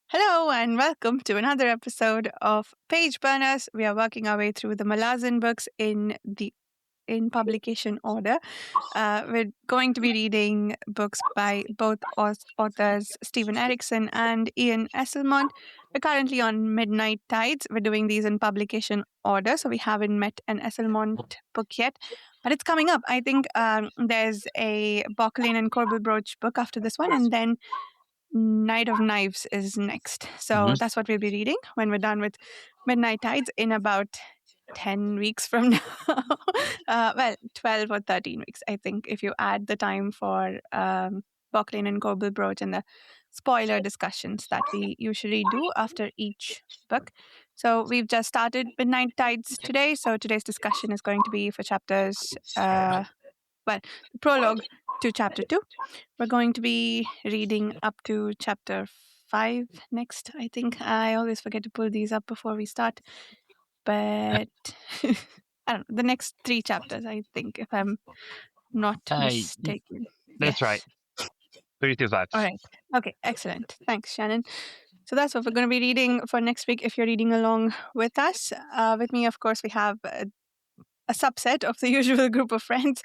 Hello and welcome to another episode of Page Burners. We are working our way through the Malazan books in publication order. We're going to be reading books by both authors Stephen Erikson and Ian Esselmont. We're currently on Midnight Tides. We're doing these in publication order, so we haven't met an Esselmont book yet, but it's coming up. I think there's a Bocklane and Corbelbroach book after this one, and then Night of Knives is next. So that's what we'll be reading when we're done with Midnight Tides in about 10 weeks from now. 12 or 13 weeks, I think, if you add the time for Bocklane and Corbelbroach and the spoiler discussions that we usually do after each book. So we've just started Midnight Tides today. So today's discussion is going to be for chapters, prologue to chapter 2. We're going to be reading up to chapter 5 next, I think. I always forget to pull these up before we start. But I don't know, the next 3 chapters, I think, if I'm not mistaken. That's right. 3 through 5. All right. Okay, excellent. Thanks, Shannon. So that's what we're going to be reading for next week if you're reading along with us. With me, of course, we have a subset of the usual group of friends.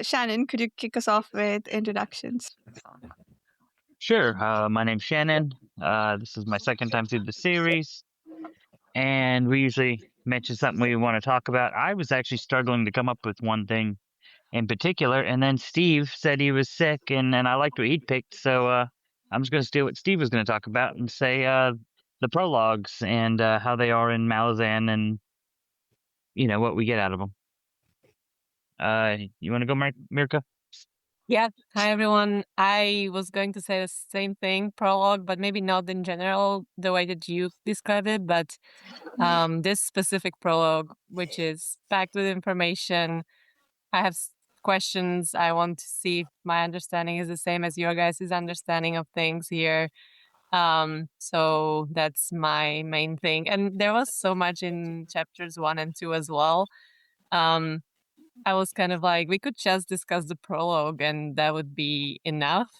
Shannon, could you kick us off with introductions? Sure. My name's Shannon. This is my second time through the series, and we usually mention something we want to talk about. I was actually struggling to come up with one thing in particular, and then Steve said he was sick, and I liked what he'd picked, so I'm just going to steal what Steve was going to talk about and say the prologues and how they are in Malazan and, what we get out of them. You want to go, Mirka? Yeah. Hi, everyone. I was going to say the same thing, prologue, but maybe not in general the way that you described it. But this specific prologue, which is packed with information, I have questions. I want to see if my understanding is the same as your guys' understanding of things here. So that's my main thing. And there was so much in chapters 1 and 2 as well. I was kind of like, we could just discuss the prologue and that would be enough.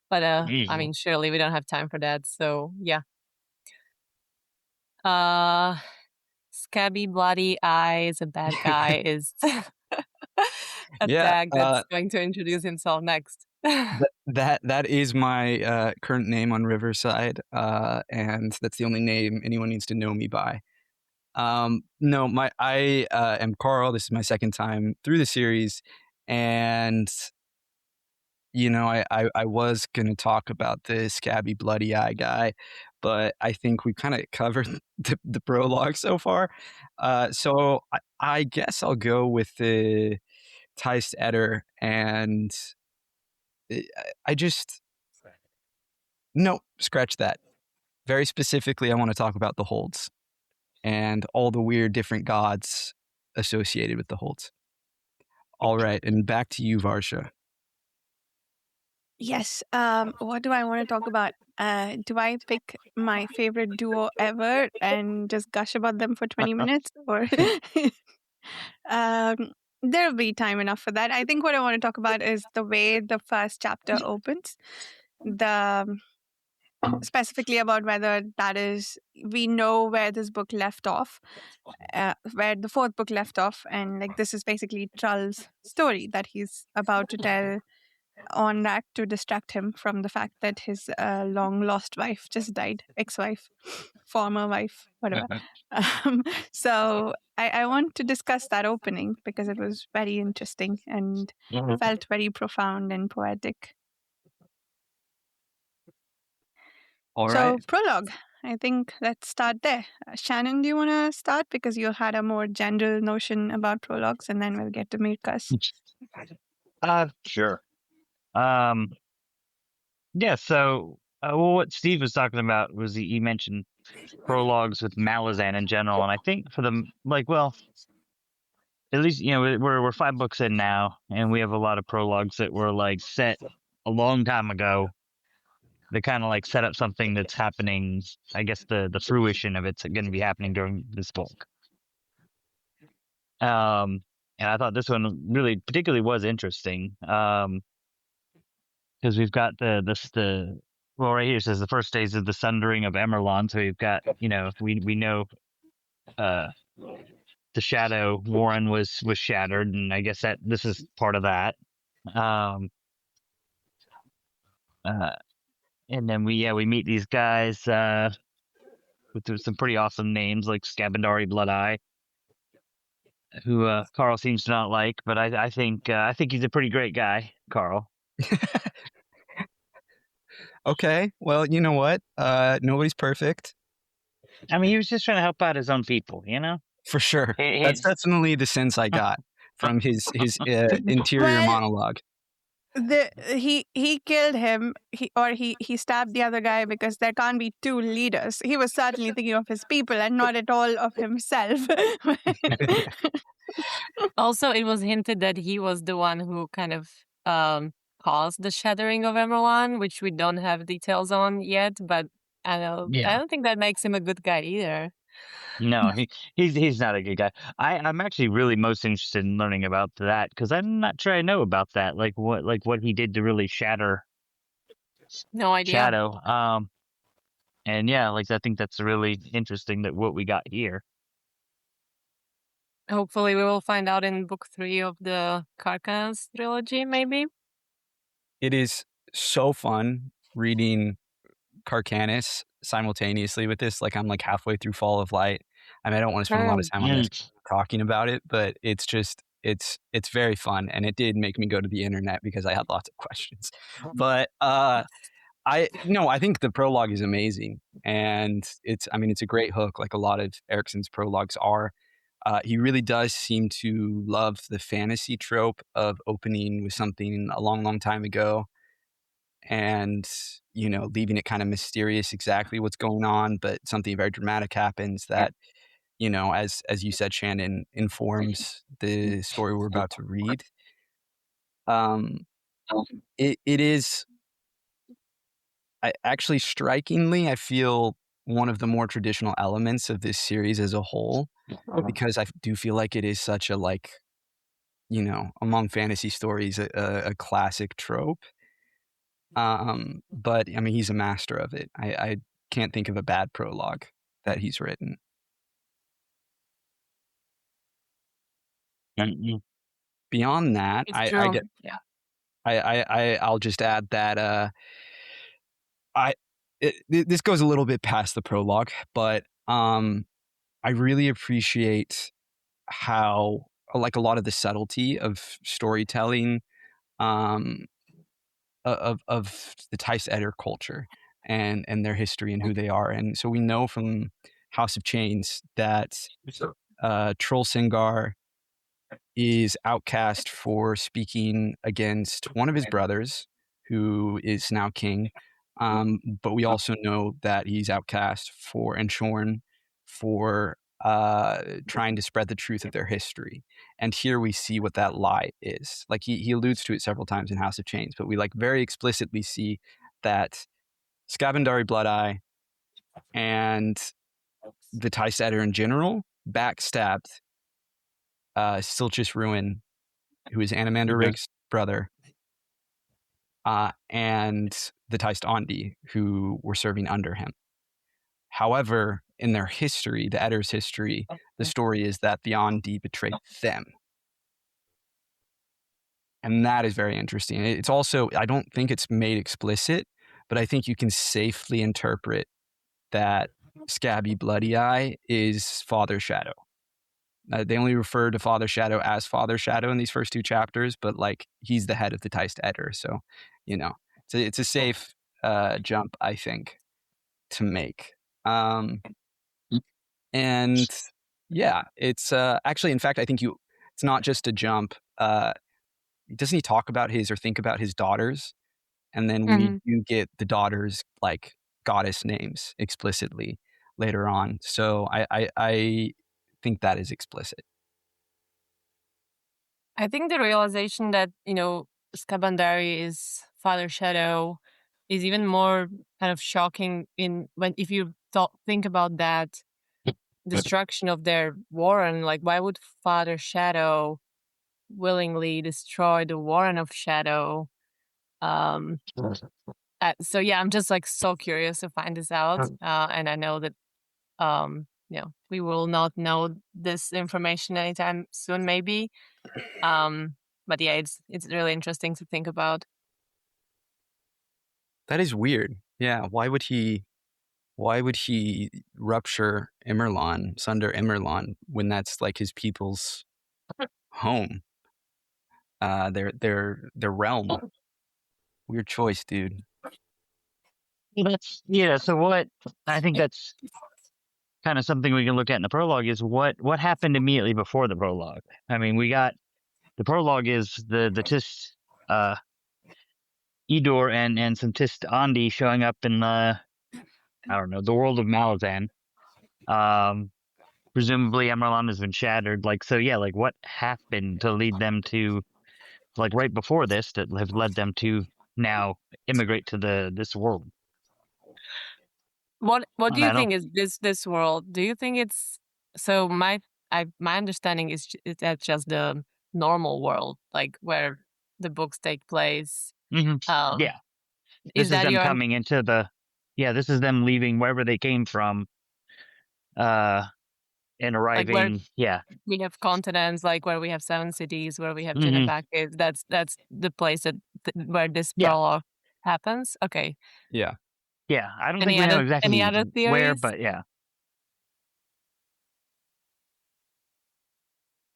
But I mean, surely we don't have time for that. So yeah. Scabby Bloody Eye is a bad guy is a tag that's going to introduce himself next. That is my current name on Riverside, and that's the only name anyone needs to know me by. No, I am Carl. This is my second time through the series, and I was gonna talk about the Scabby Bloody Eye guy, but I think we kind of covered the prologue so far. So I guess I'll go with the Teist Eder, and no, scratch that. Very specifically, I want to talk about the holds and all the weird different gods associated with the holds. All right, and back to you, Varsha. Yes. What do I want to talk about? Do I pick my favorite duo ever and just gush about them for 20 minutes? Or there'll be time enough for that. I think what I want to talk about is the way the first chapter opens. Specifically about whether that is, we know where this book left off, where the fourth book left off, and like this is basically Trull's story that he's about to tell on that to distract him from the fact that his long lost wife just died, ex-wife, former wife, whatever. So I want to discuss that opening because it was very interesting and felt very profound and poetic. All right. So prologue, I think let's start there. Shannon, do you want to start because you had a more general notion about prologues, and then we'll get to Mirka's. Sure. Yeah. So, what Steve was talking about was he mentioned prologues with Malazan in general, and I think for them, at least we're 5 books in now, and we have a lot of prologues that were set a long time ago. They kind of set up something that's happening. I guess the fruition of it's going to be happening during this book. And I thought this one really particularly was interesting. Because we've got the Well, right here it says the first days of the sundering of Emerlon. So we've got, we know the Shadow Warren was shattered, and I guess that this is part of that. Um, and then we meet these guys with some pretty awesome names like Scabandari Bloodeye, who Carl seems to not like, but I think he's a pretty great guy, Carl. Okay, well, you know what? Nobody's perfect. I mean, he was just trying to help out his own people, For sure. That's He's- definitely the sense I got from his interior Well, monologue. He killed him, he stabbed the other guy because there can't be two leaders. He was certainly thinking of his people and not at all of himself. Also, it was hinted that he was the one who kind of caused the shattering of Emerlon, which we don't have details on yet, but I don't think that makes him a good guy either. No, he's not a good guy. I'm actually really most interested in learning about that because I'm not sure I know about that. Like what he did to really shatter No idea. Shadow. And yeah, like I think that's really interesting that what we got here. Hopefully, we will find out in book 3 of the Carcass trilogy, maybe. It is so fun reading Carcanis simultaneously with this. Like I'm like halfway through Fall of Light. I mean, I don't want to spend a lot of time on this talking about it, but it's just it's very fun, and it did make me go to the internet because I had lots of questions. But I think the prologue is amazing, and it's a great hook, like a lot of Erikson's prologues are. He really does seem to love the fantasy trope of opening with something a long, long time ago and, leaving it kind of mysterious exactly what's going on, but something very dramatic happens that, as you said, Shannon, informs the story we're about to read. It is actually strikingly, I feel, one of the more traditional elements of this series as a whole, because I do feel like it is such a, like, among fantasy stories, a classic trope. But I mean, he's a master of it. I can't think of a bad prologue that he's written. Beyond that, It's true. I'll just add that this goes a little bit past the prologue, but I really appreciate how, like, a lot of the subtlety of storytelling of the Tice Eder culture and their history and who they are. And so we know from House of Chains that Trollsingar is outcast for speaking against one of his brothers, who is now king. But we also know that he's outcast and shorn for trying to spread the truth of their history. And here we see what that lie is. Like he alludes to it several times in House of Chains, but we like very explicitly see that Scabandari Bloodeye and the Tice Eder in general backstabbed Silchus Ruin, who is Animander Rig's brother, and the Tice Ondi, who were serving under him. However, in their history, the Edder's history, the story is that the Ondi betrayed them. And that is very interesting. It's also, I don't think it's made explicit, but I think you can safely interpret that Scabby Bloody Eye is Father Shadow. They only refer to Father Shadow as Father Shadow in these first 2 chapters, but like he's the head of the Tice Eder. So, it's a safe jump, I think, to make. And yeah, it's actually, in fact, I think it's not just a jump. Doesn't he talk about his or think about his daughters? And then we do get the daughters like goddess names explicitly later on. So I think that is explicit. I think the realization that, Scabandari is Father Shadow is even more kind of shocking if you think about that destruction of their warren. Like, why would Father Shadow willingly destroy the Warren of Shadow? So yeah, I'm just like so curious to find this out, and I know that we will not know this information anytime soon, maybe. But yeah, it's really interesting to think about. That is weird. Yeah, why would he rupture Immerlon, sunder Immerlon, when that's like his people's home, their realm? Weird choice, dude. So what I think that's kind of something we can look at in the prologue is what happened immediately before the prologue. I mean, we got the prologue is the Tist Idor and some Tist Andi showing up in the the world of Malazan. Presumably Emerlon has been shattered. Like, so yeah, like what happened to lead them to, like, right before this that have led them to now immigrate to this world? What do you I think is this world? Do you think it's so? My understanding is that's just the normal world, like where the books take place. Yeah, Is this is that them your coming into the. Yeah, this is them leaving wherever they came from. And like where arriving. Yeah, we have continents, like where we have 7 cities, where we have Jenneback. That's the place where this prologue happens. Okay. Yeah. Yeah, I don't think we know exactly any other where, theories? but yeah.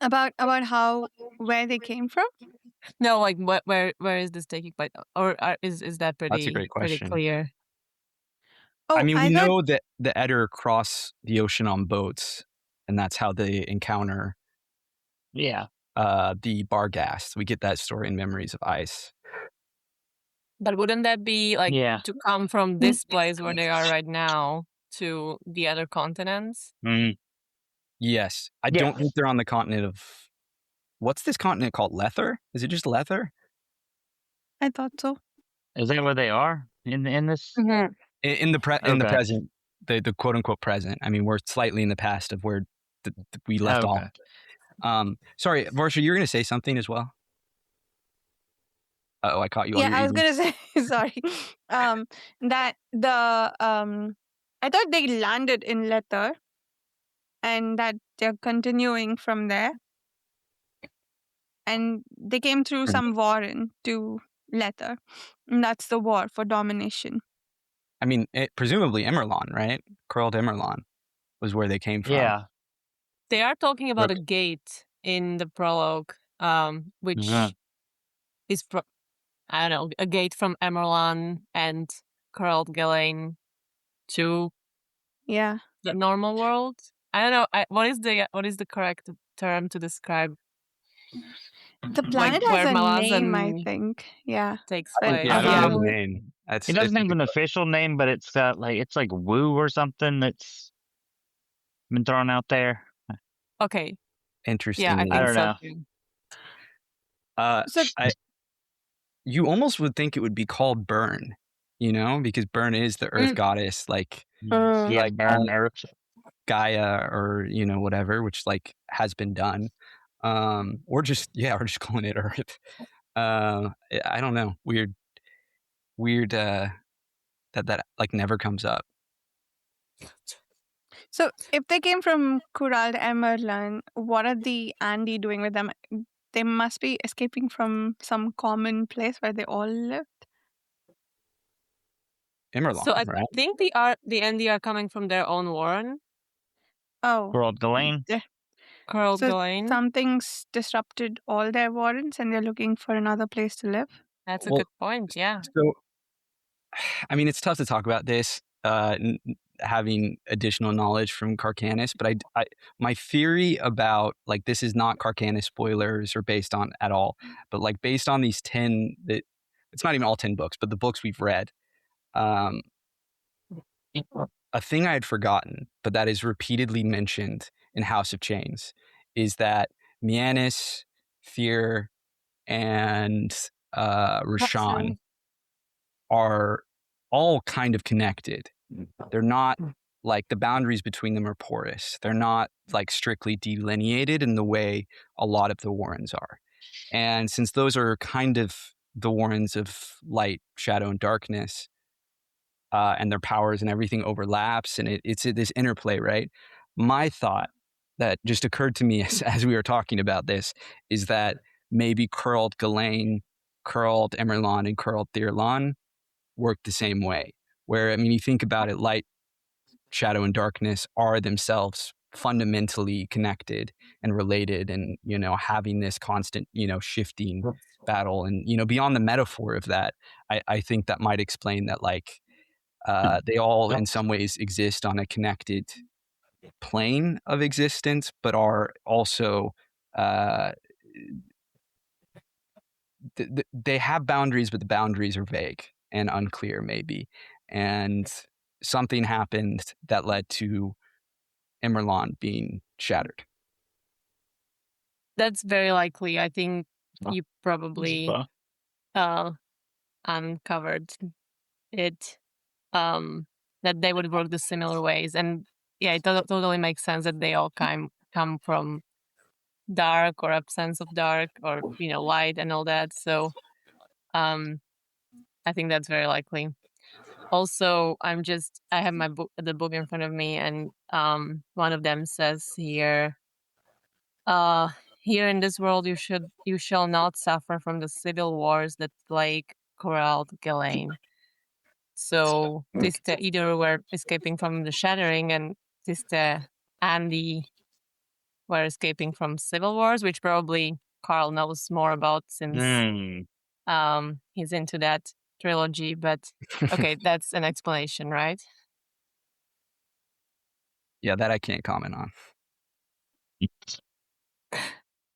About where they came from? No, like where is this taking place, or is that That's a great pretty question. clear? Oh, I mean, we thought know that the Etter cross the ocean on boats, and that's how they encounter Yeah. the Barghast. We get that story in Memories of Ice. But wouldn't that be like Yeah. to come from this place where they are right now to the other continents? Yes. I don't think they're on the continent of... What's this continent called? Lether? Is it just Lether? I thought so. Is that where they are in this? In the present, the quote unquote present. I mean, we're slightly in the past of where we left off. Sorry, Varsha, you're going to say something as well? Oh, I caught you. Yeah, I was going to say, sorry. That the I thought they landed in Lether and that they're continuing from there. And they came through some warren to Lether. And that's the war for domination. I mean, presumably Immerlon, right? Curled Immerlon was where they came from. Yeah. They are talking about a gate in the prologue, which is, I don't know, a gate from Emerlon and Curled Galen to the normal world. I don't know. What is the correct term to describe? The planet has a name, I think. Yeah. Takes place. place. I don't know the name. It doesn't have an official name, but it's got it's like Woo or something that's been thrown out there. Okay. Interesting. Yeah, I think I don't know. You almost would think it would be called Burn, because Burn is the Earth goddess, like Burn Erikson. Gaia, or whatever, which like has been done, or just calling it Earth. I don't know. Weird. That like never comes up. So if they came from Kurald Emerlan, what are the Andi doing with them? They must be escaping from some common place where they all lived. Immerlon, so I right? think the Andi are coming from their own warren. Oh. Curled Galen. Curled Galen. Something's disrupted all their warrens and they're looking for another place to live. That's a good point, yeah. So, I mean, it's tough to talk about this, having additional knowledge from Carcanis, but my theory about, like, this is not Carcanis spoilers or based on at all, but like based on these 10, it's not even all 10 books, but the books we've read, a thing I had forgotten, but that is repeatedly mentioned in House of Chains, is that Mianis, Fear, and Rashan are all kind of connected. They're not like the boundaries between them are porous. They're not like strictly delineated in the way a lot of the warrens are. And since those are kind of the warrens of light, shadow, and darkness, and their powers and everything overlaps, and it's this interplay, right? My thought that just occurred to me as we were talking about this is that maybe curled Ghislaine, curled Emerlon, and curled Thirlon work the same way. Where, I mean, you think about it, light, shadow, and darkness are themselves fundamentally connected and related, and, you know, having this constant, you know, shifting battle. And, you know, beyond the metaphor of that, I think that might explain that, like, they all in some ways exist on a connected plane of existence, but are also they have boundaries, but the boundaries are vague and unclear, maybe. And something happened that led to Emerlon being shattered. That's very likely. I think you probably uncovered it, that they would work the similar ways. And yeah, it totally makes sense that they all come from dark or absence of dark, or, you know, light and all that. So I think that's very likely. Also, I have the book in front of me, and one of them says here, here in this world you shall not suffer from the civil wars that plague corralled Ghislaine. So Tiste either were escaping from the shattering, and Tiste Andy were escaping from civil wars, which probably Carl knows more about, since he's into that trilogy. But okay, that's an explanation, right? Yeah, that I can't comment on.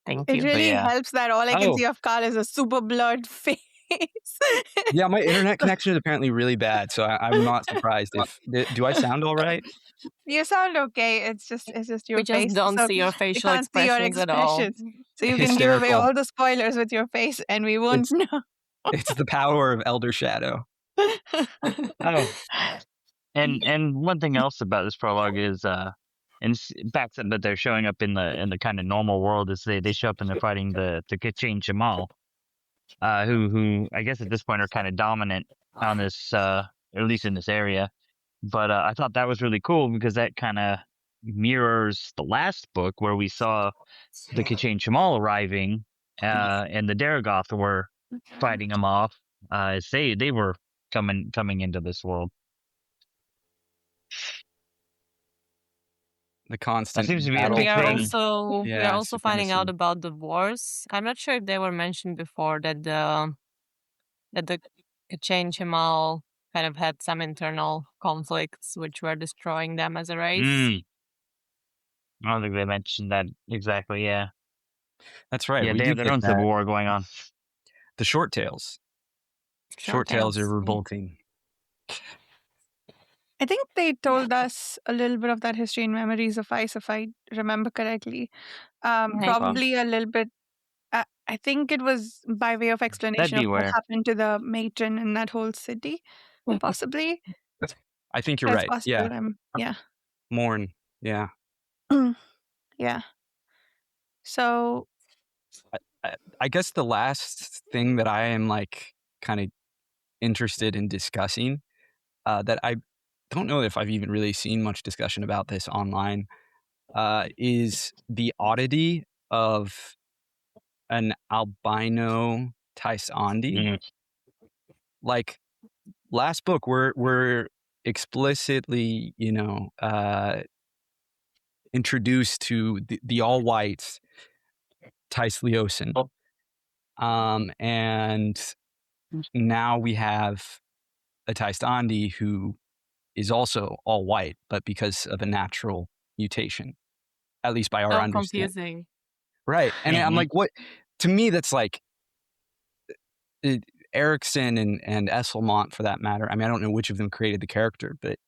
Thank It you. really helps that all I can see of Carl is a super blurred face. Yeah, my internet connection is apparently really bad, so I'm not surprised if... Do I sound all right? You sound okay. It's just your We just face. don't So see your we facial can't see your expressions at all. expressions. So you can give away all the spoilers with your face, and we won't know. It's the power of Elder Shadow. And one thing else about this prologue is and backs up that they're showing up in the kind of normal world, is they show up and they're fighting the Kachin Shamal, who I guess at this point are kind of dominant on this, or at least in this area. But I thought that was really cool, because that kind of mirrors the last book, where we saw the Kachin Shamal arriving, and the Daragoth were fighting them off. They were coming into this world. The constant That seems to be battle. We are thing. also finding out about the wars. I'm not sure if they were mentioned before, that the Kachin Shamal kind of had some internal conflicts which were destroying them as a race. I don't think they mentioned that exactly. Yeah, that's right. Yeah, they have their own civil war going on. The short tails. Short tails are revolting. I think they told us a little bit of that history in Memories of Ice, if I remember correctly. Probably a little bit. I think it was by way of explanation of what happened to the matron in that whole city, possibly. I think you're right. Possible. Yeah. Morn. Yeah. Yeah. So I guess the last thing that I am like kind of interested in discussing, that I don't know if I've even really seen much discussion about this online, is the oddity of an albino Taisandi. Like, last book, we're explicitly, you know, introduced to the all white Tais Leosin. And now we have a Taisandi who is also all white, but because of a natural mutation, at least by our understanding. Confusing. Right. And I'm like, what? To me, that's like Erikson and Esselmont, for that matter. I mean, I don't know which of them created the character, but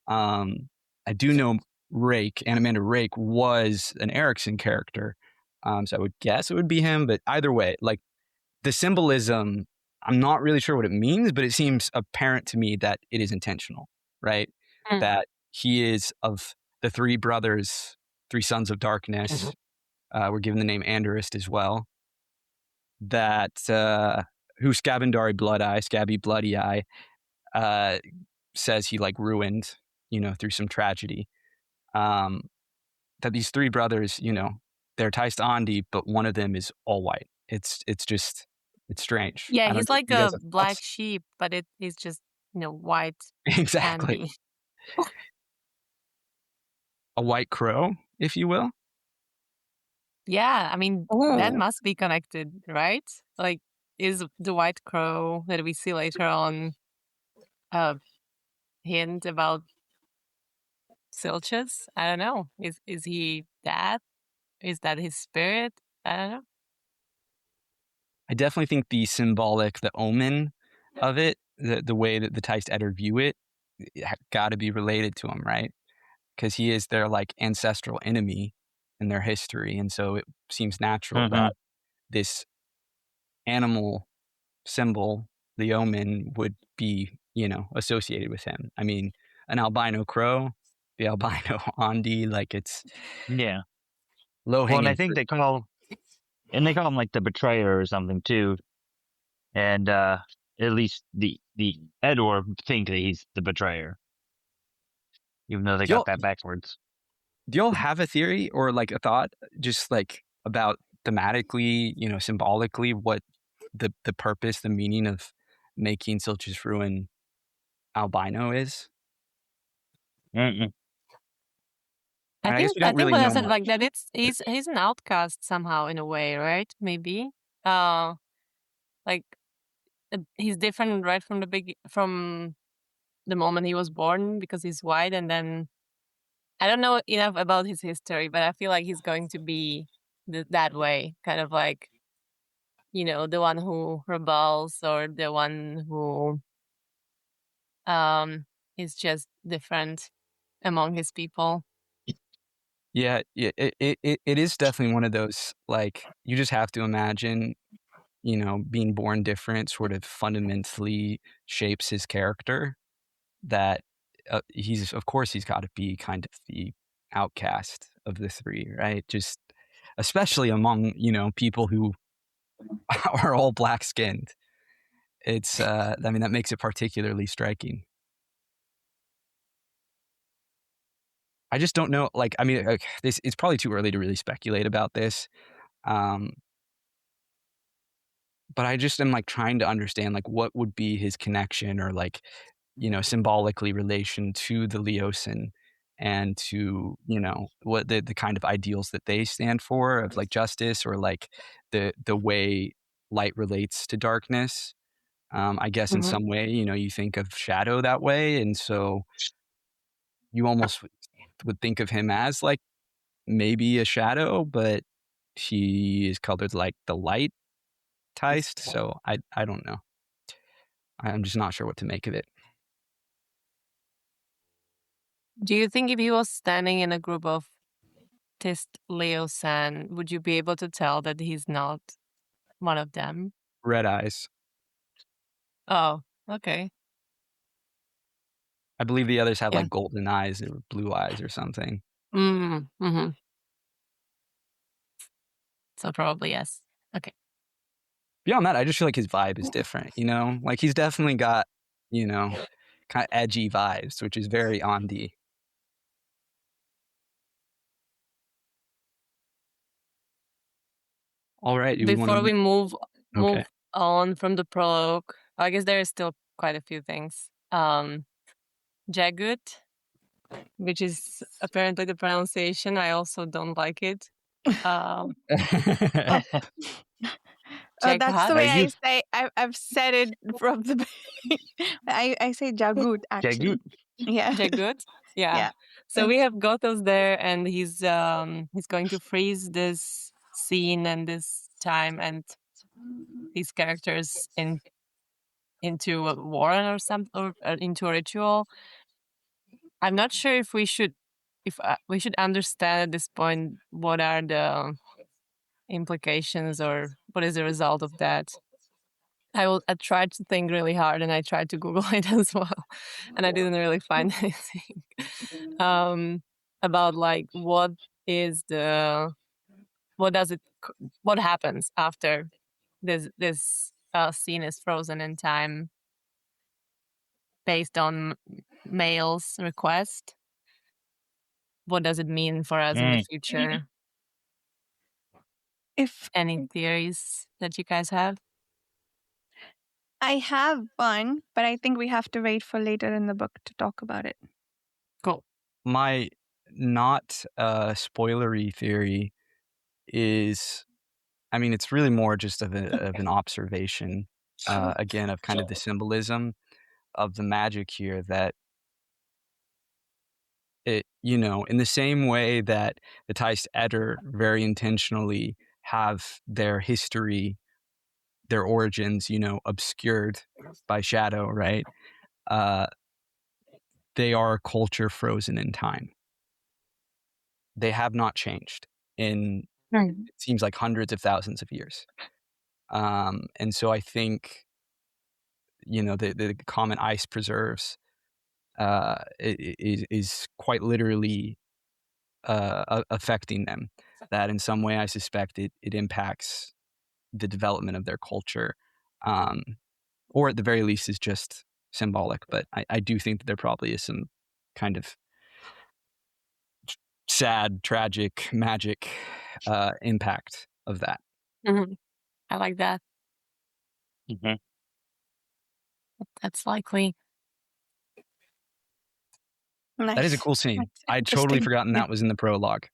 I do know Amanda Rake was an Erikson character. So I would guess it would be him, but either way, like, the symbolism, I'm not really sure what it means, but it seems apparent to me that it is intentional, right? That he is of the three brothers, three sons of darkness. We're given the name Andarist as well. That who Scabby Bloody Eye, says he like ruined, through some tragedy. That these three brothers, they're Taist Andi, but one of them is all white. It's strange. Yeah, I don't he's know if like you guys a have black thoughts. sheep, but he's just white Exactly. Andy. A white crow, if you will. Yeah, I mean that Oh. must be connected, right? Like, is the white crow that we see later on a hint about Silches? I don't know. Is he that? Is that his spirit? I don't know. I definitely think the omen of it, the way that the Taist Eddard view it, got to be related to him, right? Because he is their like ancestral enemy in their history, and so it seems natural Mm-hmm. that this animal symbol, the omen, would be associated with him. I mean, an albino crow, the albino Andi, like it's Yeah. low Well, and I hanging think fruit. they call him like the betrayer or something too. And at least the Edor think that he's the betrayer, even though they got that backwards. Do y'all have a theory or like a thought, just like about thematically, symbolically, what the purpose, the meaning of making Silch's Ruin albino is? Mm-mm. And I guess we don't I think really what I know said much. like that he's an outcast somehow in a way, right? Maybe. Like he's different right from from the moment he was born because he's white, and then I don't know enough about his history, but I feel like he's going to be that way, kind of like the one who rebels or the one who is just different among his people. Yeah, it is definitely one of those, like, you just have to imagine, being born different sort of fundamentally shapes his character, that of course he's got to be kind of the outcast of the three, right? Just especially among, people who are all black skinned. It's I mean, that makes it particularly striking. I just don't know, like, I mean, this, it's probably too early to really speculate about this. But I just am like trying to understand like what would be his connection or like, symbolically relation to the Leosin and to, what the kind of ideals that they stand for of like justice or like the way light relates to darkness. I guess in some way, you think of shadow that way. And so you almost would think of him as like maybe a shadow, but he is colored like the light Taist. So I don't know. I'm just not sure what to make of it. Do you think if he was standing in a group of Tist Leosan, would you be able to tell that he's not one of them? Red eyes. Oh, okay. I believe the others have Yeah. like golden eyes or blue eyes or something. Mm-hmm. So probably yes. Okay. Beyond that, I just feel like his vibe is different, Like he's definitely got, kind of edgy vibes, which is very Andi. All right. Before we move Okay. on from the prologue, I guess there is still quite a few things. Jagut, which is apparently the pronunciation. I also don't like it. That's the Jaghat? way I say. I've said it from the beginning. I say Jagut actually. Jagut. Yeah. Jagut? Yeah. Yeah. So we have Gothos there, and he's going to freeze this scene and this time and these characters into a warren or something, or into a ritual. I'm not sure if we should understand at this point what are the implications or what is the result of that. I tried to think really hard and I tried to Google it as well, and I didn't really find anything about like what happens after this scene is frozen in time. based on male's request. What does it mean for us in the future? Any theories that you guys have? I have one, but I think we have to wait for later in the book to talk about it. Cool. My not spoilery theory is, I mean, it's really more just of an observation, again, of kind of the symbolism of the magic here, that it, you know, in the same way that the Teist Eder very intentionally have their history, their origins, you know, obscured by shadow, right? They are a culture frozen in time. They have not changed in, it seems like, hundreds of thousands of years. And so I think, you know, the common ice preserves is quite literally affecting them. That in some way, I suspect it impacts the development of their culture, or at the very least is just symbolic. But I do think that there probably is some kind of sad, tragic, magic impact of that. Mm-hmm. I like that. Mm-hmm. That's likely. Nice. That is a cool scene. That's I'd totally interesting. forgotten that was in the prologue.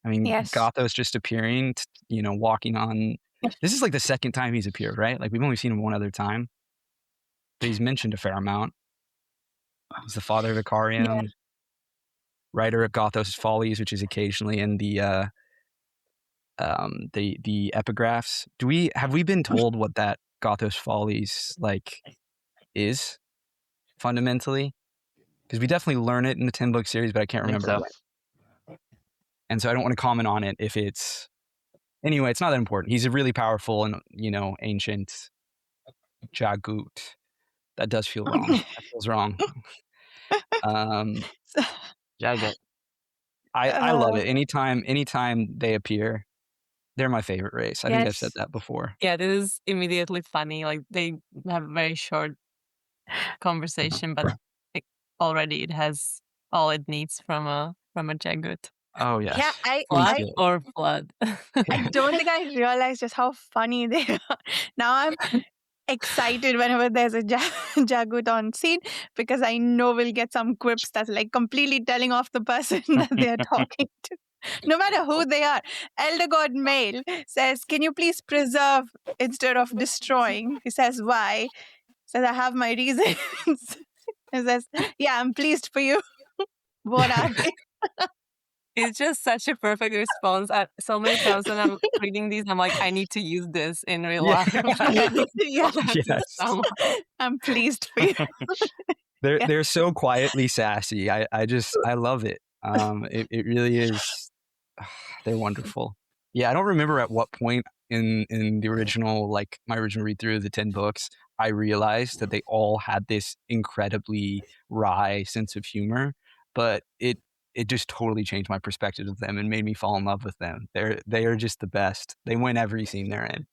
I mean, Yes. Gothos just appearing, you know, walking on. This is like the second time he's appeared, right? Like, we've only seen him one other time, but he's mentioned a fair amount. He's the father of Icarium, writer of Gothos' Follies, which is occasionally in the epigraphs. Have we been told what that Gothos' Follies like is fundamentally? Because we definitely learn it in the 10-book series, but I can't remember. So. And so I don't want to comment on it if it's... Anyway, it's not that important. He's a really powerful and, you know, ancient Jagut. That does feel wrong. That feels wrong. Jagut. I love it. Anytime they appear, they're my favorite race. I think I've said that before. Yeah, this is immediately funny. Like, they have a very short conversation, but already it has all it needs from a Jagut. Oh yes. Yeah, Flood or flood. I don't think I realized just how funny they are. Now I'm excited whenever there's a Jagut on scene, because I know we'll get some quips that's like completely telling off the person that they're talking to. No matter who they are. Elder God Male says, "Can you please preserve instead of destroying?" He says, "Why?" Says, "I have my reasons." He says, "Yeah, I'm pleased for you." What are they? It's just such a perfect response. So many times when I'm reading these, I'm like, I need to use this in real life. Yes. I'm pleased for you. They're so quietly sassy. I love it. It really is. They're wonderful. Yeah, I don't remember at what point in the original, like my original read through of the 10 books, I realized that they all had this incredibly wry sense of humor, but it just totally changed my perspective of them and made me fall in love with them. They are just the best. They win every scene they're in.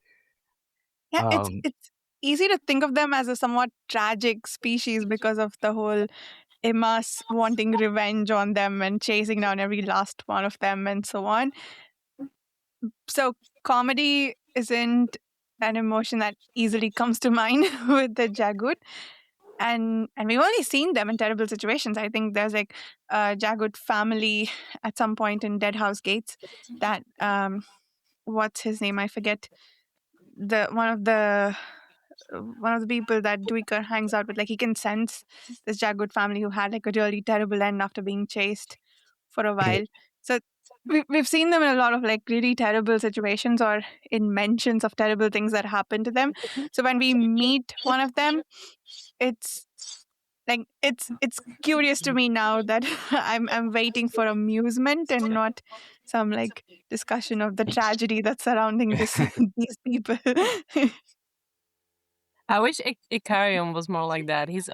Yeah, it's easy to think of them as a somewhat tragic species because of the whole Immas wanting revenge on them and chasing down every last one of them and so on. So comedy isn't an emotion that easily comes to mind with the Jagut. And we've only seen them in terrible situations. I think there's like a Jagut family at some point in Deadhouse Gates that what's his name? I forget. One of the people that Duiker hangs out with, like, he can sense this Jagut family who had like a really terrible end after being chased for a while. So we've seen them in a lot of like really terrible situations or in mentions of terrible things that happen to them. So when we meet one of them, it's like it's curious to me now that I'm waiting for amusement and not some like discussion of the tragedy that's surrounding these people. I wish Icarium was more like that. He's,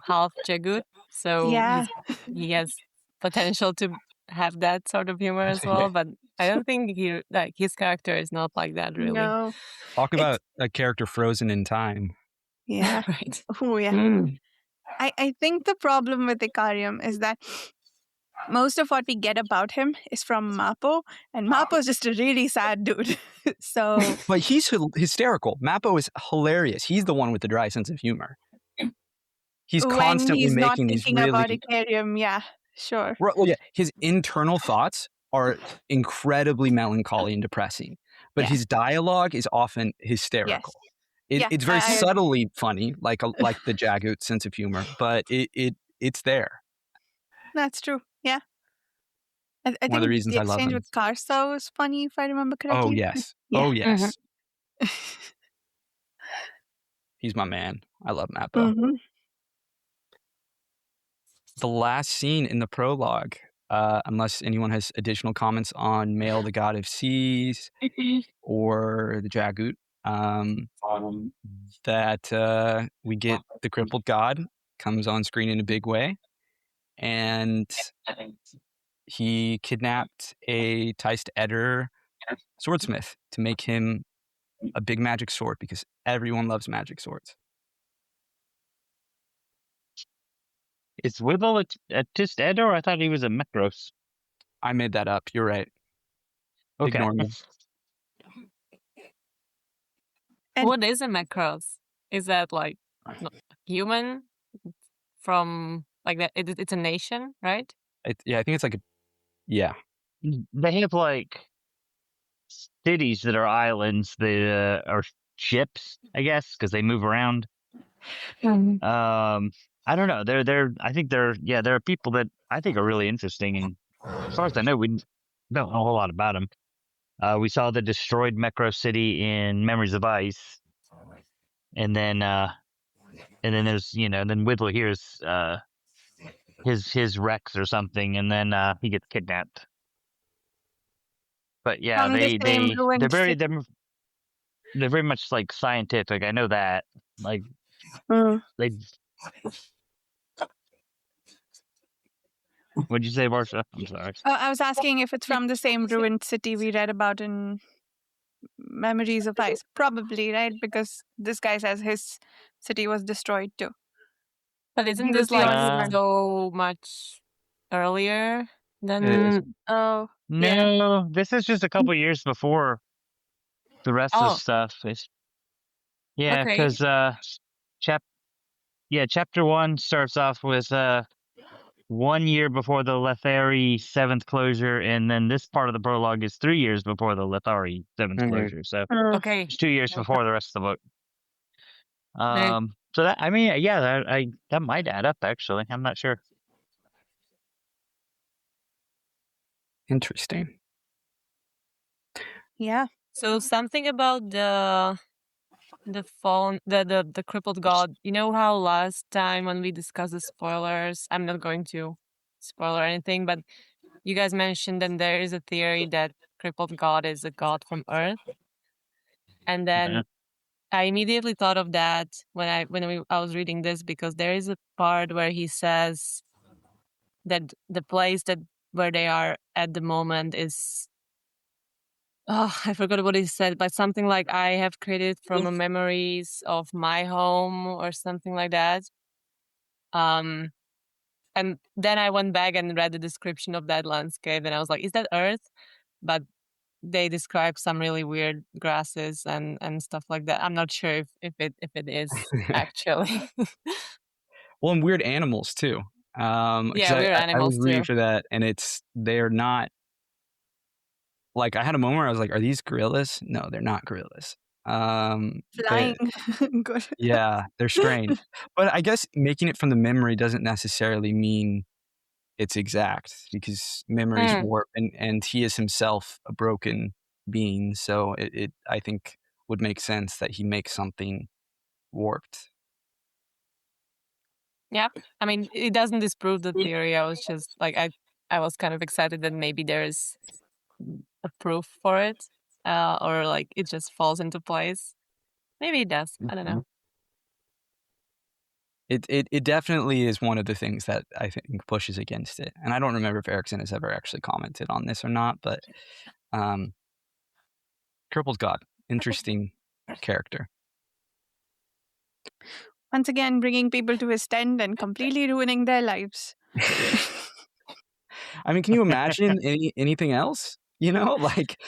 half Jagut, so Yeah. he has potential to have that sort of humor as well. But I don't think his character is not like that, really. No. Talk about a character frozen in time. Yeah. Right. Oh yeah. I think the problem with Ikarium is that most of what we get about him is from Mappo, and Mappo is just a really sad dude. So, But he's hysterical. Mappo is hilarious. He's the one with the dry sense of humor. He's when constantly he's not making these thinking about really... Ikarium, yeah, sure. Well, yeah, his internal thoughts are incredibly melancholy and depressing, but Yeah. his dialogue is often hysterical. Yeah, It's very I agree. subtly funny, like the Jagoot sense of humor, but it's there. That's true. Yeah. I One of think the reasons the I love exchange him. with Karsa was funny, if I remember correctly. Oh yes, Yeah. oh yes. Mhm. He's my man. I love Mappo. Mhm. The last scene in the prologue, unless anyone has additional comments on Male, the God of Seas, or the Jagoot, that we get the crippled god comes on screen in a big way, and he kidnapped a Teist Eder swordsmith to make him a big magic sword because everyone loves magic swords. Is Wibble a Tist Edor? I thought he was a Mekros. I made that up. You're right. Okay. Ignore me. And- What is a Macross? Is that like human from like that? It's a nation, right? Yeah, I think it's like yeah. They have like cities that are islands that are ships, I guess, because they move around. I don't know. I think there are people that I think are really interesting, and as far as I know, we don't know a whole lot about them. We saw the destroyed Mekro city in Memories of Ice, and then there's then Whittle hears his Rex or something, and then he gets kidnapped. But yeah, From the same ruined they're very much like scientific. I know that. Like they. What'd you say, Varsha? I'm sorry. I was asking if it's from the same ruined city we read about in Memories of Ice. Probably, right? Because this guy says his city was destroyed too. But isn't He was this the like only one. so much earlier than? It is. Oh, yeah. No, this is just a couple years before the rest of the Oh, stuff. Yeah, okay. because chapter 1 starts off with 1 year before the Lethari 7th closure, and then this part of the prologue is 3 years before the Lethari 7th Mhm. closure. So Okay. it's 2 years before the rest of the book. Right. So that that might add up actually. I'm not sure. Interesting. Yeah. So something about the fallen the crippled god. You know how last time when we discussed the spoilers, I'm not going to spoil or anything, but you guys mentioned that there is a theory that crippled god is a god from Earth, and then Yeah. I immediately thought of that when I was reading this, because there is a part where he says that the place where they are at the moment is, oh, I forgot what he said, but something like, I have created from the memories of my home or something like that. And then I went back and read the description of that landscape, and I was like, is that Earth? But they describe some really weird grasses and stuff like that. I'm not sure if it is actually. Well, and weird animals too. 'Cause Yeah, weird I was animals reading too. for that, and they're not. Like, I had a moment where I was like, "Are these gorillas?" No, they're not gorillas. Flying. Good. Yeah, they're strange. But I guess making it from the memory doesn't necessarily mean it's exact, because memories Mm. warp, and he is himself a broken being. So it I think would make sense that he makes something warped. Yeah, I mean, it doesn't disprove the theory. I was just like, I was kind of excited that maybe there's a proof for it, or like it just falls into place. Maybe it does. I don't know. It definitely is one of the things that I think pushes against it. And I don't remember if Erikson has ever actually commented on this or not, but Crippled God, interesting character. Once again, bringing people to his tent and completely ruining their lives. I mean, can you imagine anything else? You know, like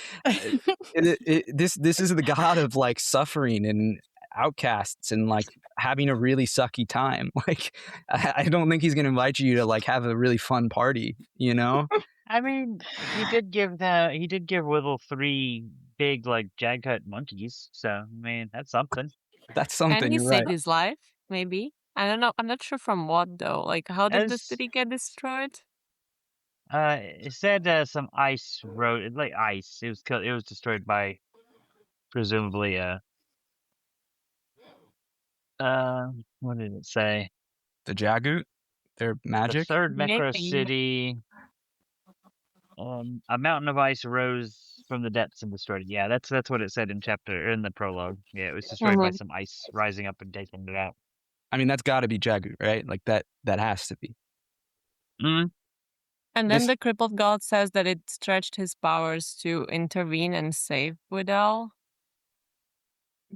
this is the god of like suffering and outcasts and like having a really sucky time. Like, I don't think he's gonna invite you to like have a really fun party. You know? I mean, he did give Whittle 3 big like jackut monkeys. So I mean, that's something. That's something. And he You're saved right. his life, maybe. I don't know. I'm not sure from what though. Like, how did the As city get destroyed? it said some ice rode like ice. It was destroyed by presumably what did it say? The Jagut, their The magic. third Necro Maybe. City. A mountain of ice rose from the depths and destroyed it. Yeah, that's what it said in the prologue. Yeah, it was destroyed by some ice rising up and taking it out. I mean, that's got to be Jagut, right? Like that has to be. Mm. And then the crippled god says that it stretched his powers to intervene and save Widell.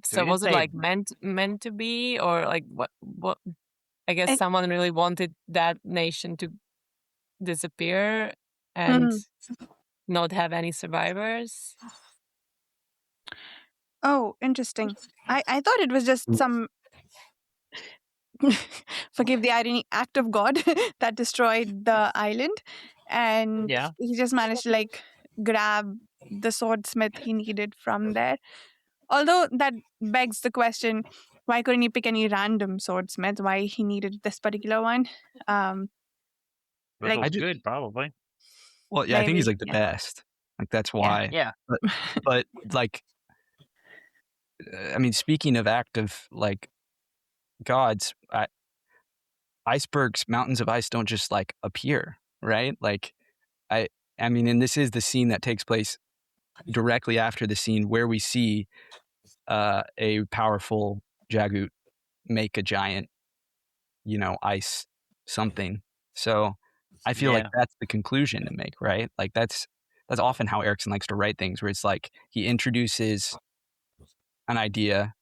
So he was did it like save- meant to be, or like what? I guess I- someone really wanted that nation to disappear and not have any survivors. Oh, interesting. I thought it was just some, forgive the irony, act of God that destroyed the island. And Yeah. he just managed to like grab the swordsmith he needed from there. Although that begs the question, why couldn't he pick any random swordsmith? Why he needed this particular one? Whittle's Like, good, probably. Well, yeah, I think he's maybe, like the yeah. best. Like that's why. Yeah. But like, I mean, speaking of active like gods, icebergs, mountains of ice don't just like appear, right? Like, I mean, and this is the scene that takes place directly after the scene where we see a powerful Jagut make a giant, ice something. So I feel like that's the conclusion to make, right? Like that's often how Erikson likes to write things, where it's like he introduces an idea,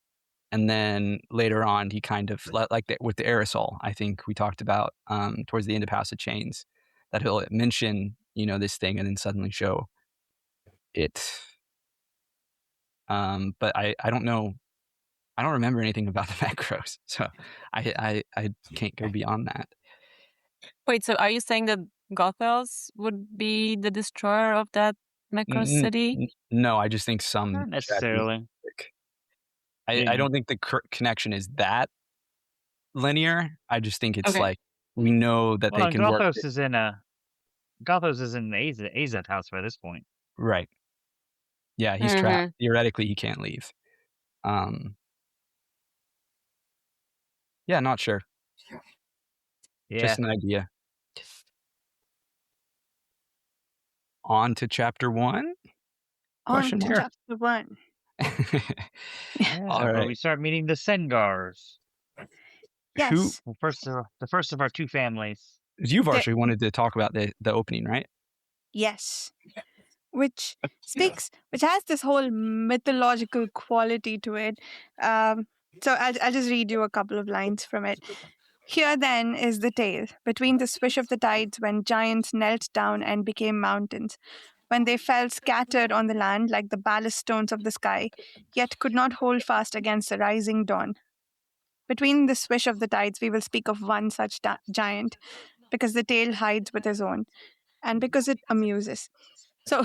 and then later on he kind of like with the aerosol. I think we talked about towards the end of House of Chains that he'll mention this thing and then suddenly show it. But I don't know. I don't remember anything about the macros, so I can't go beyond that. Wait, so are you saying that Gothos would be the destroyer of that Necro City? No, I just think some Not necessarily. I don't think the connection is that linear. I just think it's like we know that they can Gothos work. Gothos is in the AZ house by this point. Right. Yeah, he's trapped. Theoretically, he can't leave. Yeah, not sure. Yeah. Oh, Just an idea. On to chapter 1? Question mark? Chapter 1. All right. We start meeting the Sengars. Yes. Well, the first of our two families. You've actually wanted to talk about the opening, right? Yes. Which has this whole mythological quality to it. So I'll just read you a couple of lines from it. Here then is the tale, between the swish of the tides when giants knelt down and became mountains, when they fell scattered on the land like the ballast stones of the sky, yet could not hold fast against the rising dawn. Between the swish of the tides, we will speak of one such giant, because the tale hides with his own, and because it amuses. So,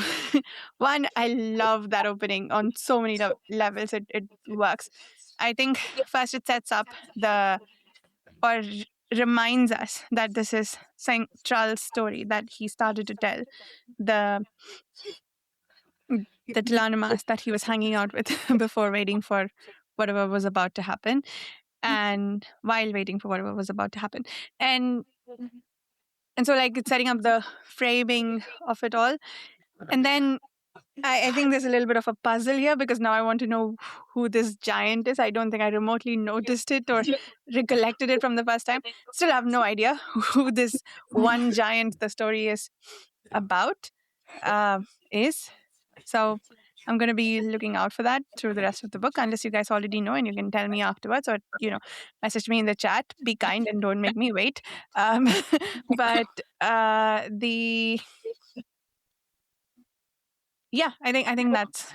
one, I love that opening on so many levels. It works. I think first it sets up reminds us that this is Saint Charles' story that he started to tell. The Telanomas that he was hanging out with before waiting for whatever was about to happen, and while waiting for whatever was about to happen. And so like it's setting up the framing of it all. And then I think there's a little bit of a puzzle here, because now I want to know who this giant is. I don't think I remotely noticed it or recollected it from the first time. Still have no idea who this one giant the story is about is. So I'm going to be looking out for that through the rest of the book, unless you guys already know and you can tell me afterwards, or message me in the chat. Be kind and don't make me wait. But the yeah, I think that's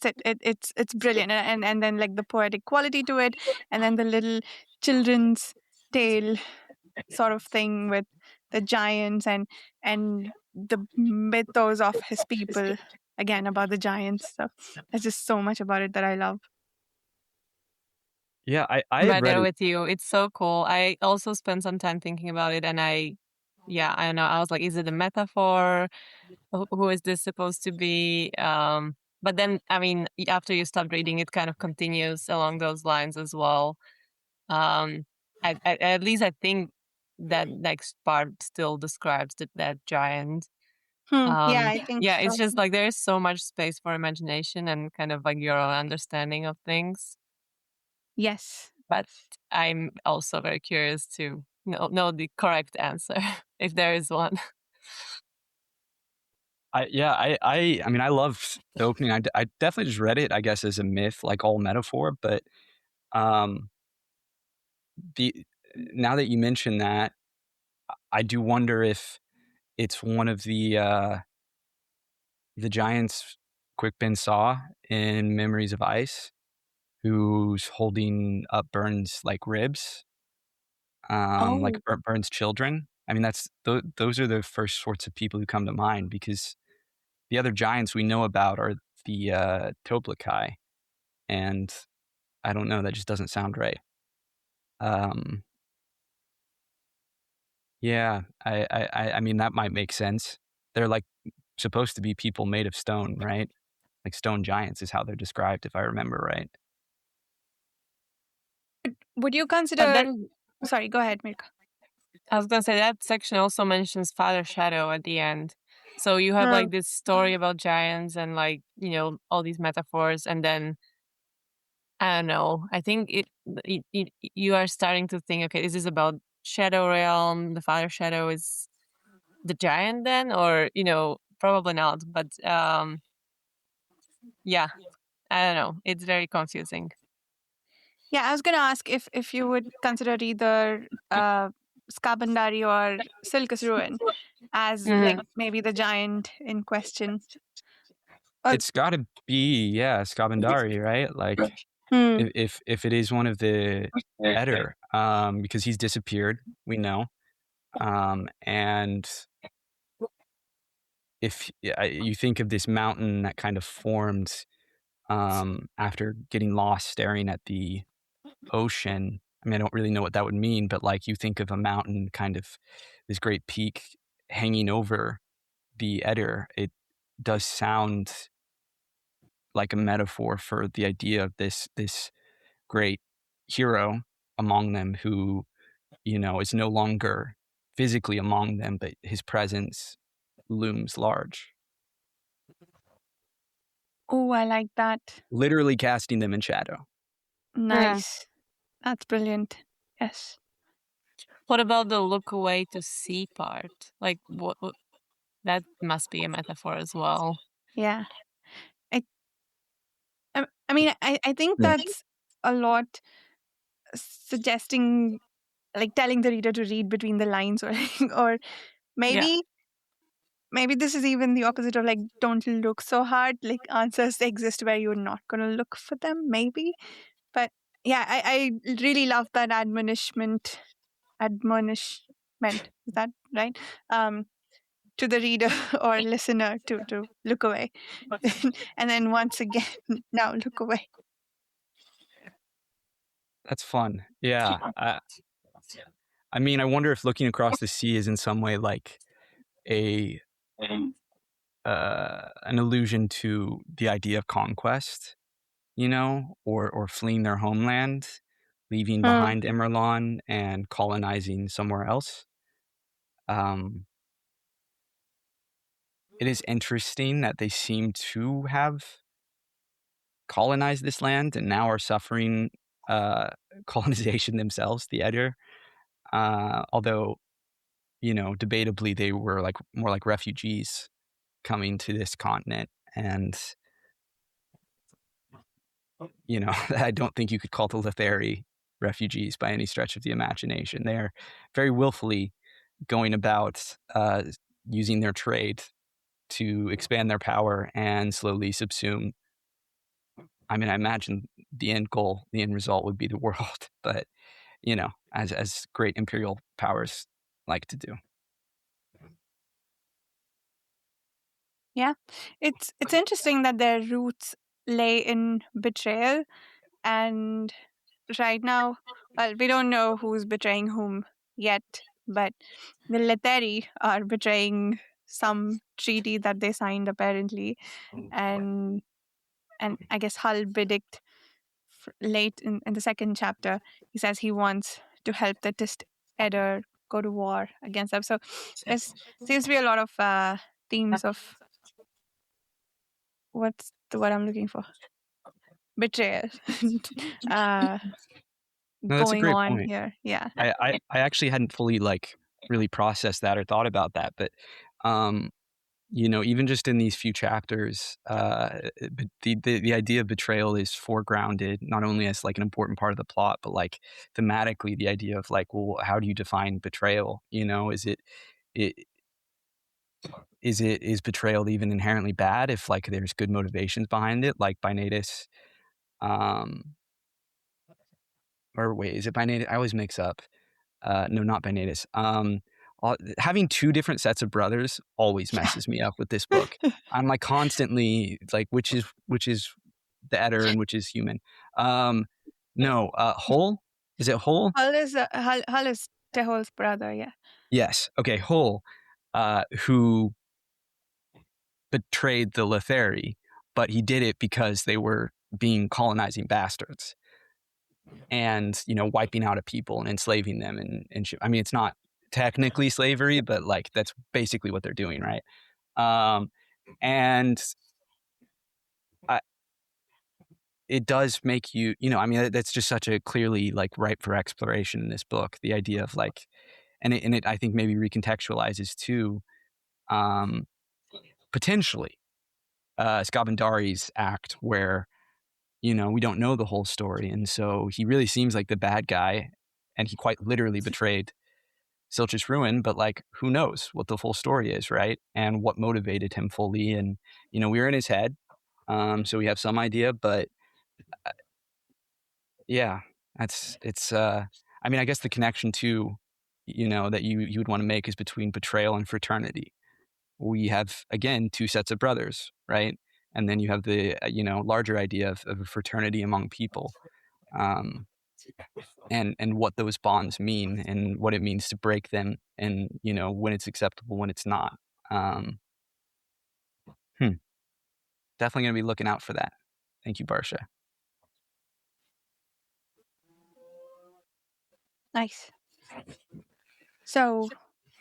it. It's brilliant, and then like the poetic quality to it, and then the little children's tale sort of thing with the giants and the mythos of his people, again about the giants. So there's just so much about it that I love. Yeah, I I'm had right read there it. with you. It's so cool. I also spent some time thinking about it, and I don't know. I was like, is it a metaphor? Who is this supposed to be? But then, I mean, after you stop reading, it kind of continues along those lines as well. At least I think that next part still describes that giant. Yeah, I think Yeah, so. it's just like there is so much space for imagination and kind of like your own understanding of things. Yes. But I'm also very curious to know the correct answer if there is one. I mean, I love the opening. I definitely just read it, I guess, as a myth, like all metaphor. But now that you mention that, I do wonder if it's one of the giants Quickbin saw in Memories of Ice, who's holding up Burns like ribs, like Burns' children. I mean, those are the first sorts of people who come to mind, because the other giants we know about are the Toplikai, and I don't know, that just doesn't sound right. Yeah, I mean, that might make sense. They're like supposed to be people made of stone, right? Like stone giants is how they're described, if I remember right. Would you But consider? then Sorry, go ahead, Mirka. I was gonna say that section also mentions Father Shadow at the end. So you have like this story about giants and like, all these metaphors, and then I don't know. I think you are starting to think, okay, is this about Shadow Realm? The Father Shadow is the giant then, or probably not. But yeah, I don't know. It's very confusing. Yeah, I was going to ask if you would consider either Skabandari or Silkus Ruin as like maybe the giant in question. It's got to be, yeah, Skabandari, right? Like, if it is one of the Eder, because he's disappeared, we know, and if you think of this mountain that kind of formed after getting lost staring at the ocean. I mean, I don't really know what that would mean, but like you think of a mountain, kind of this great peak hanging over the Eder, it does sound like a metaphor for the idea of this great hero among them who, is no longer physically among them, but his presence looms large. Oh, I like that. Literally casting them in shadow. Nice. That's brilliant. Yes. What about the look away to see part? Like what that must be a metaphor as well. Yeah. I mean, I think that's a lot suggesting, like telling the reader to read between the lines, or maybe this is even the opposite of like, don't look so hard. Like answers exist where you're not going to look for them, maybe. But yeah, I really love that admonishment. Is that right? To the reader or listener to look away. And then once again, now look away. That's fun. Yeah. I mean, I wonder if looking across the sea is in some way like an allusion to the idea of conquest, or fleeing their homeland, leaving behind Emerlon and colonizing somewhere else. It is interesting that they seem to have colonized this land and now are suffering colonization themselves, the Eder. Although, debatably they were like more like refugees coming to this continent, and I don't think you could call the Lethari refugees by any stretch of the imagination. They're very willfully going about using their trade to expand their power and slowly subsume. I mean, I imagine the end goal, the end result would be the world, but as great imperial powers like to do. Yeah, it's interesting that their roots lay in betrayal, and right now, well, we don't know who's betraying whom yet, but the Lethari are betraying some treaty that they signed apparently, and I guess Hull predict late in the second chapter, he says he wants to help the Tist Edder go to war against them. So there seems to be a lot of themes of what's the word I'm looking for? Betrayal. No, that's a Going great on point. here. Yeah. I actually hadn't fully really processed that or thought about that, but even just in these few chapters, the idea of betrayal is foregrounded not only as an important part of the plot, but thematically the idea of well, how do you define betrayal? Is betrayal even inherently bad if there's good motivations behind it, like Binatus, or wait, is it Binatus? I always mix up. No, not Binatus. Having two different sets of brothers always messes me up with this book. I'm constantly which is the Edder and which is human. No, Hull? Is it Hull? Hull is Tehol's brother, yeah. Yes. Okay, Hull, who betrayed the Lethari, but he did it because they were being colonizing bastards and wiping out a people and enslaving them and I mean, it's not technically slavery, but that's basically what they're doing, right? And it does make you, I mean, that's just such a clearly ripe for exploration in this book, the idea of and it I think maybe recontextualizes too potentially Skabandari's act where we don't know the whole story, and so he really seems like the bad guy, and he quite literally betrayed Silch's Ruin, but who knows what the full story is, right? And what motivated him fully, and we were in his head, so we have some idea, but yeah, I mean, I guess the connection too, that you would want to make is between betrayal and fraternity. We have, again, two sets of brothers, right? And then you have the larger idea of a fraternity among people, and what those bonds mean and what it means to break them, and when it's acceptable, when it's not. Definitely going to be looking out for that. Thank you, Barsha. Nice. So,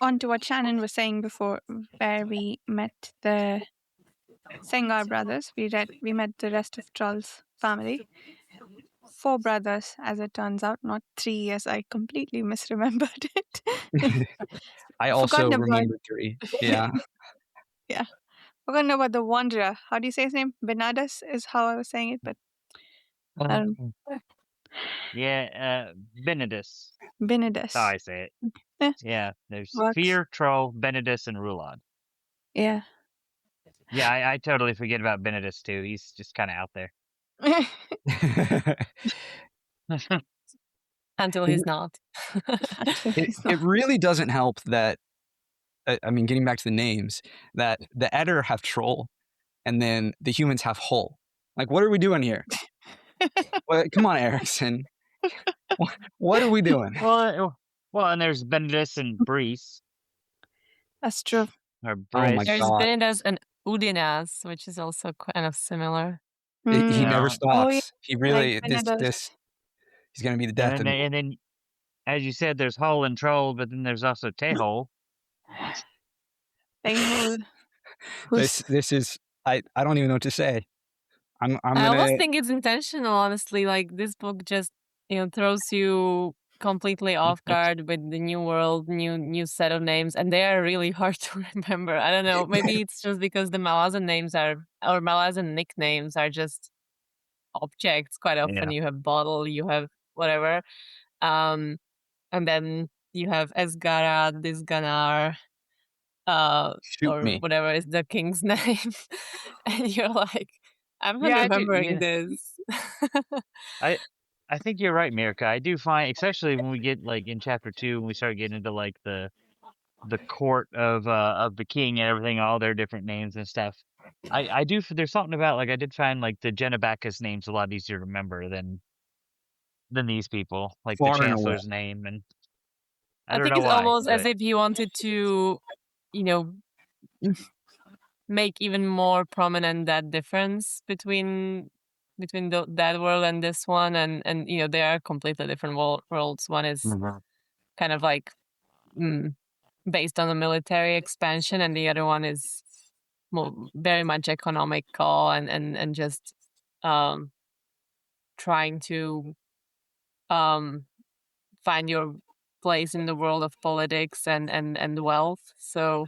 on to what Shannon was saying before, where we met the Sengar brothers. We met the rest of Troll's family. 4 brothers, as it turns out, not 3, as I completely misremembered it. I also remember 3. Yeah. Yeah. Forgotten about the Wanderer. How do you say his name? Benadas is how I was saying it, but yeah, Benedus. Benedus. That's how I say it. Yeah, there's Works. Fear, Troll, Benedus, and Rulad. Yeah. Yeah, I totally forget about Benedus too. He's just kind of out there. Until he's not. It really doesn't help that, I mean, getting back to the names, that the Edder have Troll, and then the humans have Hull. What are we doing here? Well, come on, Erikson. What are we doing? Well, and there's Benedus and Brees. That's true. Or Oh my There's God. Benedus and Udonas, which is also kind of similar. He never stops. Oh, yeah. He really, Benedus. this, he's going to be the death of me. And then, as you said, there's Hull and Troll, but then there's also Tehol. This is, I don't even know what to say. I'm I almost gonna. think it's intentional, honestly. This book just throws you completely off guard with the new world, new set of names, and they are really hard to remember. I don't know. Maybe it's just because the Malazan names or Malazan nicknames are just objects. Quite often you have bottle, you have whatever. And then you have Esgara, Disganar, Shoot or me. whatever is the king's name. And you're like, I'm not Yeah, remembering this. I think you're right, Mirka. I do find, especially when we get like in chapter 2, when we start getting into like the court of the king and everything, all their different names and stuff. I do. There's something about like I did find like the Genebacchus names a lot easier to remember than these people, like the Far and away. chancellor's name, and I I don't think know it's why. almost as But if he wanted to, you know, make even more prominent that difference between that world and this one, and you know, they are completely different worlds. One is kind of like based on a military expansion, and the other one is very much economical and just trying to find your place in the world of politics and wealth. So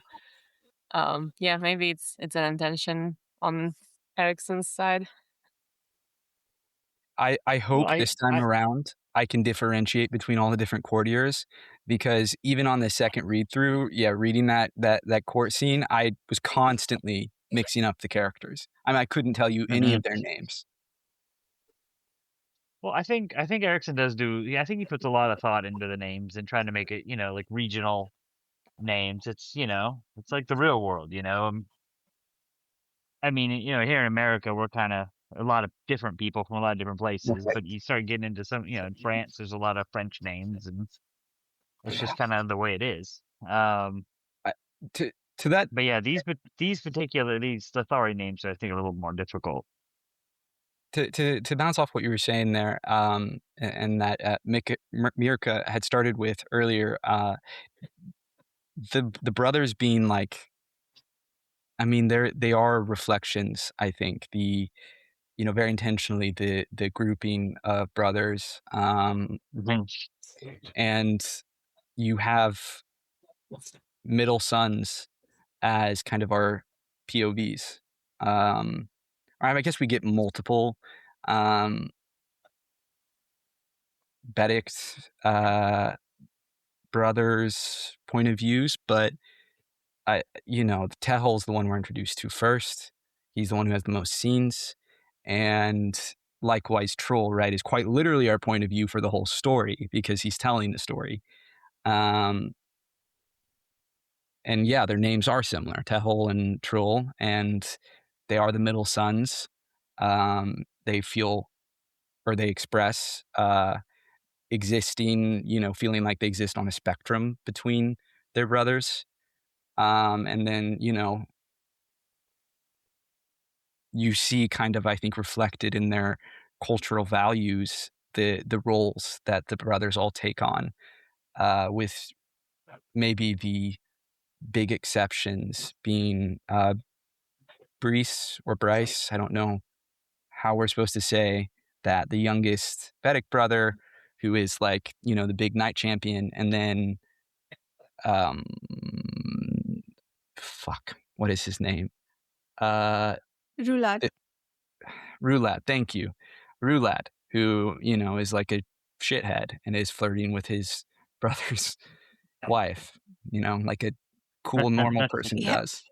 yeah, maybe it's an intention on Erikson's side. I hope Well, this time around I can differentiate between all the different courtiers, because even on the second read through, reading that court scene, I was constantly mixing up the characters. I mean, I couldn't tell you any of their names. Well, I think Erikson does do. Yeah, I think he puts a lot of thought into the names and trying to make it, like regional names. It's it's like the real world. I mean, here in America, we're kind of a lot of different people from a lot of different places. But you start getting into some, in France, there's a lot of French names, and it's just kind of the way it is. To that, but yeah, these Lethari names, I think, are a little more difficult. To bounce off what you were saying there, and that Mirka had started with earlier, the brothers being like, I mean, they are reflections. I think very intentionally the grouping of brothers, and you have middle sons as kind of our POVs. Or I guess we get multiple Bedic's brothers' point of views, but Tehel's the one we're introduced to first. He's the one who has the most scenes, and likewise Troll, right, is quite literally our point of view for the whole story because he's telling the story. And yeah, their names are similar, Tehol and Troll, and they are the middle sons. They feel, or they express, existing, feeling like they exist on a spectrum between their brothers. And then, you see kind of, I think, reflected in their cultural values, the roles that the brothers all take on, with maybe the big exceptions being Bryce, I don't know how we're supposed to say that, the youngest Vedic brother, who is like, the big knight champion, and then what is his name? Rulat. Rulat, thank you. Rulat, who, is like a shithead and is flirting with his brother's wife, like a cool, normal person does.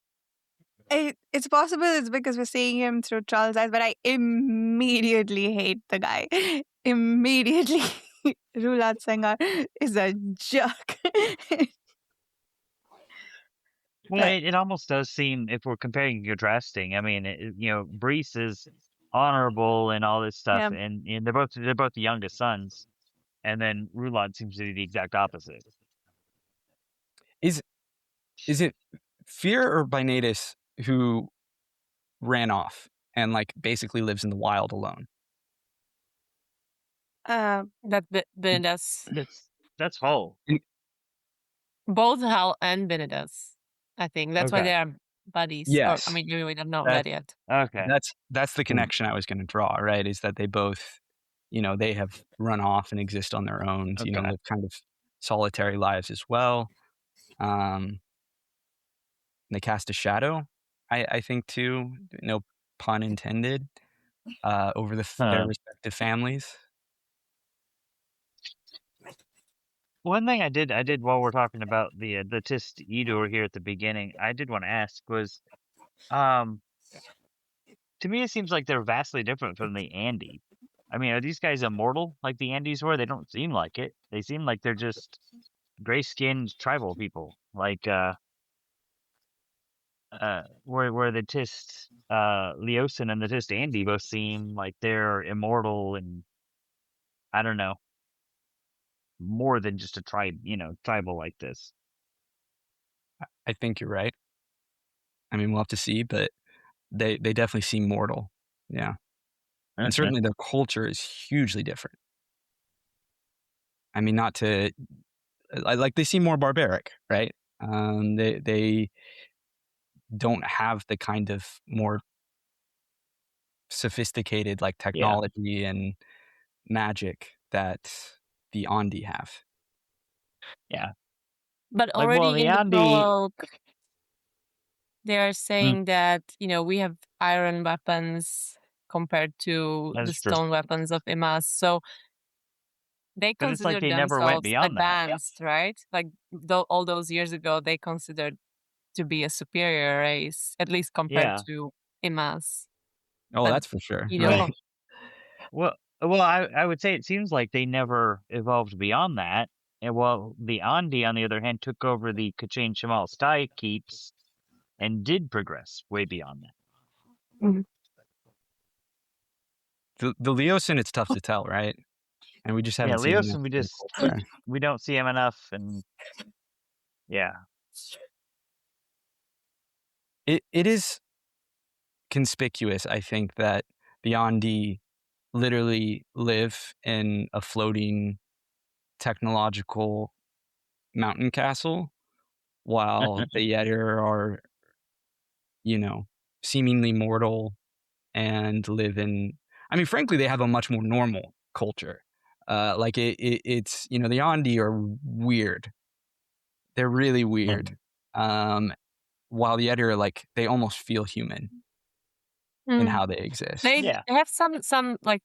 It's possible it's because we're seeing him through Charles' eyes, but I immediately hate the guy. Immediately. Rulat Sengar is a jerk. Well, it almost does seem, if we're comparing and contrasting, I mean, Bryce is honorable and all this stuff, and they're both the youngest sons, and then Rulad seems to be the exact opposite. Is it Fear or Binatus who ran off and like basically lives in the wild alone? Binidas. That's Hull. Both Hal and Binidas, I think. That's why they are buddies. Yes. Or, I mean, maybe we don't know that yet. Okay. That's the connection I was going to draw, right? Is that they both, they have run off and exist on their own, live kind of solitary lives as well. They cast a shadow, I think, too. No pun intended. over their respective families. One thing I did while we're talking about the Tist Edur here at the beginning, I did want to ask was, to me it seems like they're vastly different from the Andi. I mean, are these guys immortal like the Andis were? They don't seem like it. They seem like they're just gray-skinned tribal people, like where the Tist Leosin and the Tist Andi both seem like they're immortal and I don't know, more than just a tribal like this. I think you're right. I mean, we'll have to see, but they definitely seem mortal. Yeah. And Okay. certainly their culture is hugely different. I mean, not to like they seem more barbaric, right? They don't have the kind of more sophisticated like technology and magic that the Andi have. Yeah. But Like, well, already the in the Andi, prologue, they are saying that, we have iron weapons compared to the that's true. stone weapons of Imas. So they But it's like consider they never went themselves beyond that. advanced, right? Like all those years ago, they considered to be a superior race, at least compared to Imas. Oh, But, that's for sure. Right. Well, I would say it seems like they never evolved beyond that. And while the Andi, on the other hand, took over the Kachain Shamal Stai keeps and did progress way beyond that. Mhm. The Leosin, it's tough to tell, right? And we just haven't seen Leosin, enough. we don't see him enough, and it is conspicuous, I think, that the Andi literally live in a floating technological mountain castle, while the Yetter are, seemingly mortal and live in. I mean, frankly, they have a much more normal culture. Like it's the Andi are weird. They're really weird. While the Yetter, like, they almost feel human in how they exist. They have some like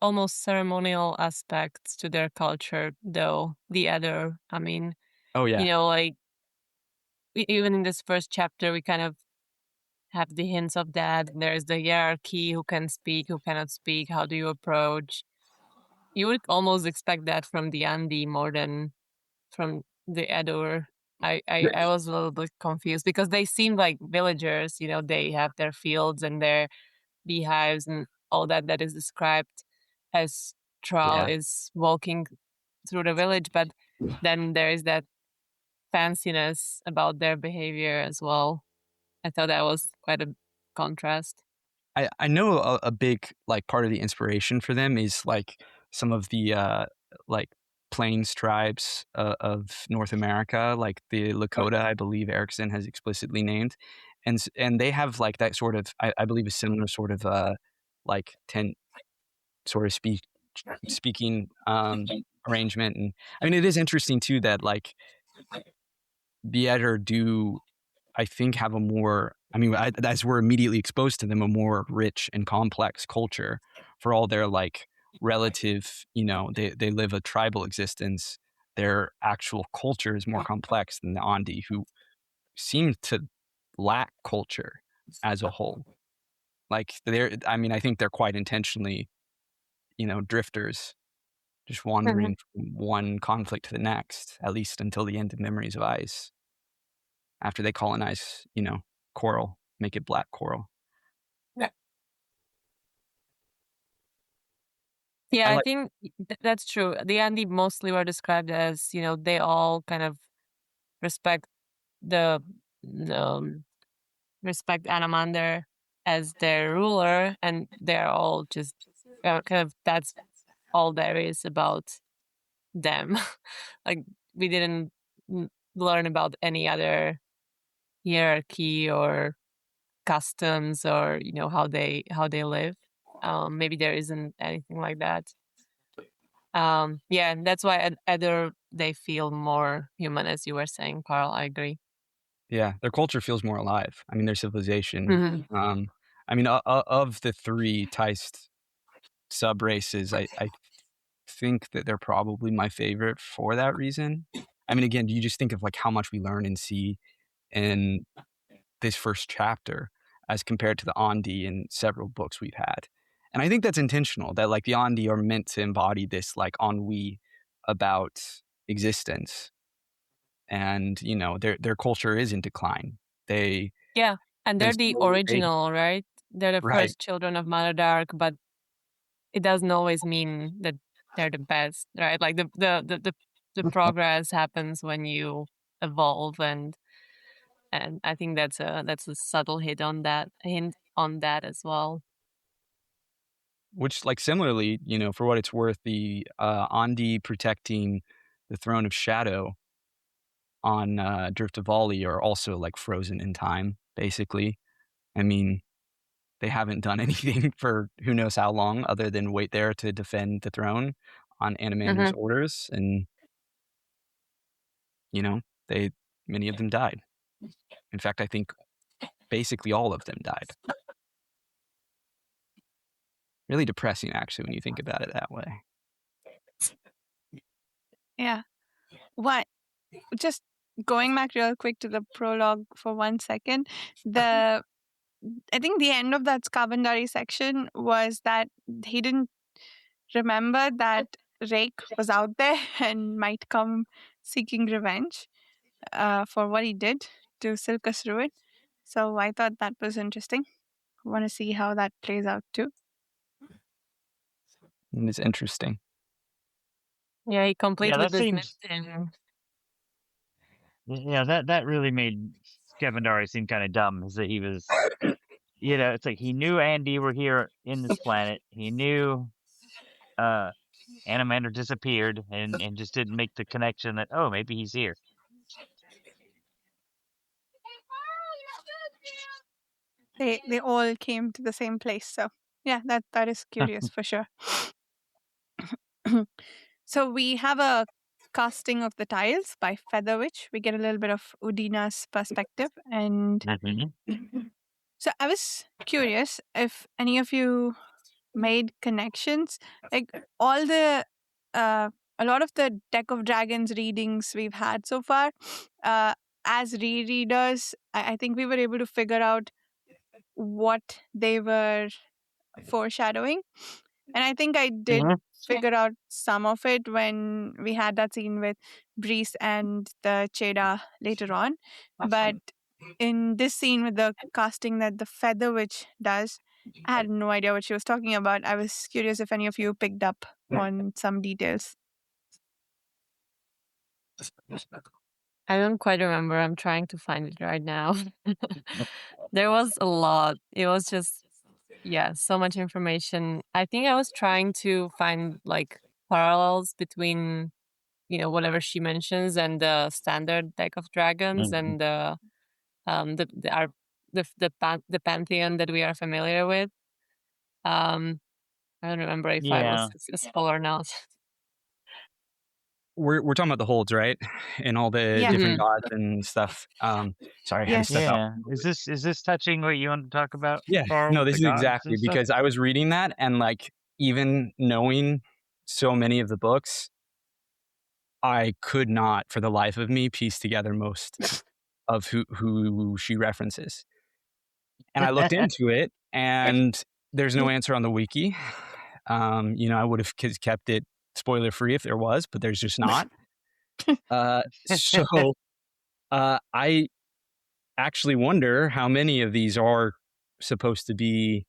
almost ceremonial aspects to their culture, though. The other, I mean, Oh yeah, like even in this first chapter, we kind of have the hints of that. There's the hierarchy: who can speak, who cannot speak, how do you approach. You would almost expect that from the Andi more than from the Edur. I was a little bit confused because they seem like villagers. They have their fields and their beehives and all that is described as Thrall is walking through the village, but then there is that fanciness about their behavior as well. I thought that was quite a contrast. I know a big like part of the inspiration for them is like some of the like plains tribes of North America, like the Lakota. I believe Erikson has explicitly named, and they have like that sort of I believe a similar sort of like tent sort of speaking arrangement. And I mean, it is interesting too that like the Eder do, I think, have a more, I mean, as we're immediately exposed to them, a more rich and complex culture for all their like relative, they live a tribal existence. Their actual culture is more complex than the Andi, who seem to lack culture as a whole. Like I think they're quite intentionally, drifters, just wandering from one conflict to the next, at least until the end of Memories of Ice. After they colonize, coral, make it black coral. Yeah, I think that's true. The Andi mostly were described as, they all kind of respect respect Anamander as their ruler, and they're all just kind of, that's all there is about them. Like, we didn't learn about any other hierarchy or customs or how they live. Maybe there isn't anything like that. Yeah, that's why either they feel more human, as you were saying, Carl. I agree. Yeah, their culture feels more alive. I mean, their civilization. I mean, of the three Teist sub races, I think that they're probably my favorite for that reason. I mean, again, you just think of like how much we learn and see in this first chapter as compared to the Andi in several books we've had. And I think that's intentional, that like the Andi are meant to embody this like ennui about existence. And, you know, their culture is in decline. Yeah, and they're the slowly original, right? They're the Right. first children of Mother Dark, but it doesn't always mean that they're the best, right? Like the progress happens when you evolve, and I think that's a subtle hint on that as well. Which, like, similarly, you know, for what it's worth, the Andi protecting the Throne of Shadow on Drift of Volley are also like frozen in time, basically. I mean, they haven't done anything for who knows how long other than wait there to defend the throne on Animander's orders, and you know, many of them died. In fact, I think basically all of them died. Really depressing, actually, when you think about it that way. Yeah. What? Just going back real quick to the prologue for 1 second. I think the end of that Skavandari section was that he didn't remember that Rake was out there and might come seeking revenge for what he did to Silkus Ruin. So I thought that was interesting. Want to see how that plays out too. And it's interesting. Yeah, he completely that seems. dismissed him. Yeah, that really made Skevendari seem kind of dumb. Is that he was, you know, it's like he knew Andi were here in this planet. He knew Animander disappeared and just didn't make the connection that, oh, maybe he's here. They all came to the same place. So yeah, that is curious for sure. So we have a casting of the tiles by Featherwitch. We get a little bit of Udonas' perspective. And so I was curious if any of you made connections. Like all the a lot of the Deck of Dragons readings we've had so far, as rereaders, I think we were able to figure out what they were foreshadowing. And I think I did figure out some of it when we had that scene with Breeze and the Cheda later on. But in this scene with the casting that the Featherwitch does, I had no idea what she was talking about. I was curious if any of you picked up on some details. I don't quite remember. I'm trying to find it right now. There was a lot. It was just, so much information. I think I was trying to find like parallels between, you know, whatever she mentions and the standard Deck of Dragons and the pantheon that we are familiar with. I don't remember if I was successful or not. We're talking about the holds, right? And all the different gods and stuff. Sorry, I had to step out. Is this touching what you want to talk about? Yeah, no, this is exactly because I was reading that, and like even knowing so many of the books, I could not, for the life of me, piece together most of who she references. And I looked into it, and there's no answer on the wiki. You know, I would have kept it spoiler free if there was, but there's just not. So I actually wonder how many of these are supposed to be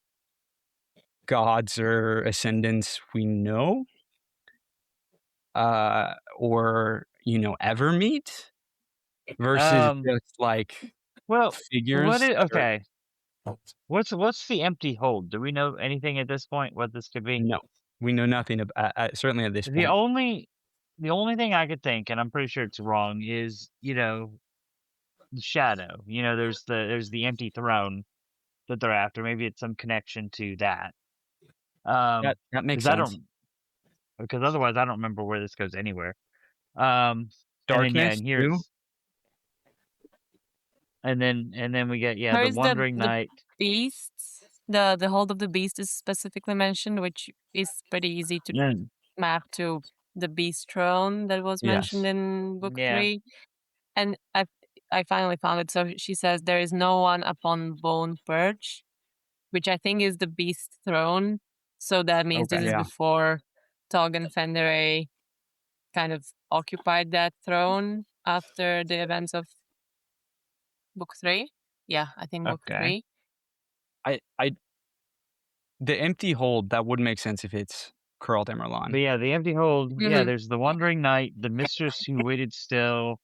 gods or ascendants we know, or you know, ever meet, versus just like figures. What's the empty hold? Do we know anything at this point what this could be? No, we know nothing about certainly at this point. The only thing I could think, and I'm pretty sure it's wrong, is, you know, the shadow. You know, there's the empty throne that they're after. Maybe it's some connection to that. That makes sense. Because otherwise, I don't remember where this goes anywhere. Darkness too. And then we get the Wandering Knight. Beasts. The hold of the beast is specifically mentioned, which is pretty easy to Mm, map to the beast throne that was mentioned Yes. in book Yeah. 3. And I finally found it. So she says there is no one upon bone perch, which I think is the beast throne. So that means Okay. this is Yeah. before Tog and Fenderay kind of occupied that throne after the events of book 3. Yeah, I think book Okay. 3. The empty hold, that would make sense if it's Curl But Demerlan. yeah, the empty hold. Yeah, Mhm. there's the wandering knight, the mistress who waited still,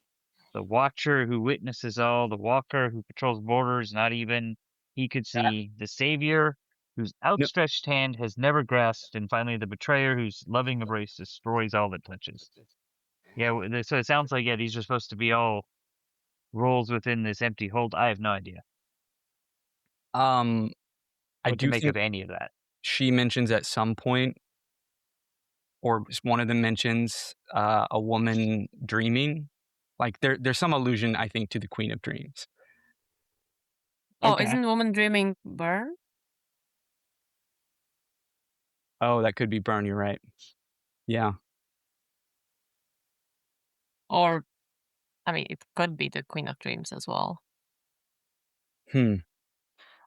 the watcher who witnesses all, the walker who patrols borders not even he could see, the savior whose No, outstretched hand has never grasped, and finally the betrayer whose loving embrace destroys all that touches. Yeah, so it sounds like, yeah, these are supposed to be all roles within this empty hold. I have no idea I what to do make think of any of that. she mentions at some point, or one of them mentions a woman dreaming. Like there's some allusion, I think, to the Queen of Dreams. Oh, Okay. isn't Woman Dreaming Burn? Oh, that could be Burn. You're right. Yeah. Or, I mean, it could be the Queen of Dreams as well. Hmm.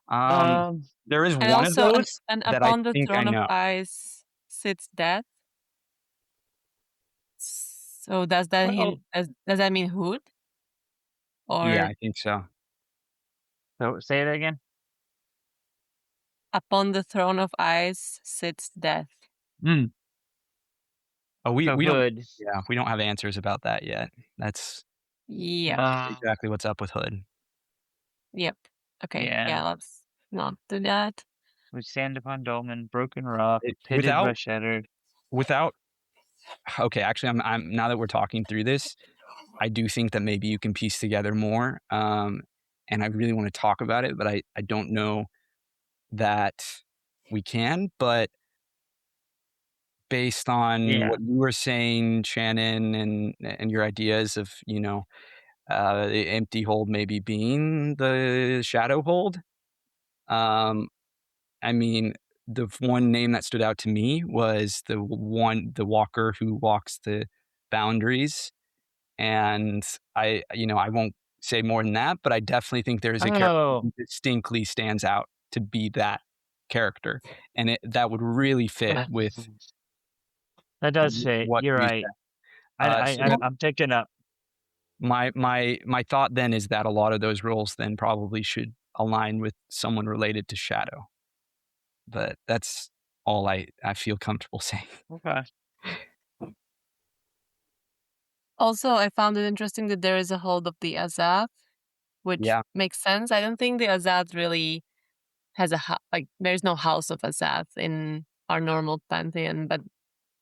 Um, There is And one of also, those and that I upon the think I throne of know. ice sits death. So does that well, does that mean Hood? Yeah, Or I think so. so say it again. upon the throne of ice sits death? Mm. Oh, we So don't. Hood. Yeah, we don't have answers about that yet. That's Yep. exactly what's up with Hood. Yep. Okay. Yeah. Yeah, let's not do that. With sand upon dolmen, broken rock, pitted Without but shattered. without. Okay, actually, I'm now that we're talking through this, I do think that maybe you can piece together more. And I really want to talk about it, but I don't know that we can. But based on Yeah. what you were saying, Shannon, and your ideas of, the empty hold maybe being the shadow hold. I mean, the one name that stood out to me was the walker who walks the boundaries. And I won't say more than that, but I definitely think there is a character Oh, who distinctly stands out to be that character. And that would really fit with that does fit. what You're you right. said. So I'm picking up. my thought then is that a lot of those roles then probably should align with someone related to Shadow. But that's all I feel comfortable saying. Okay. Also, I found it interesting that there is a hold of the Azath, which Yeah. makes sense. I don't think the Azath really has like there's no house of Azath in our normal pantheon, but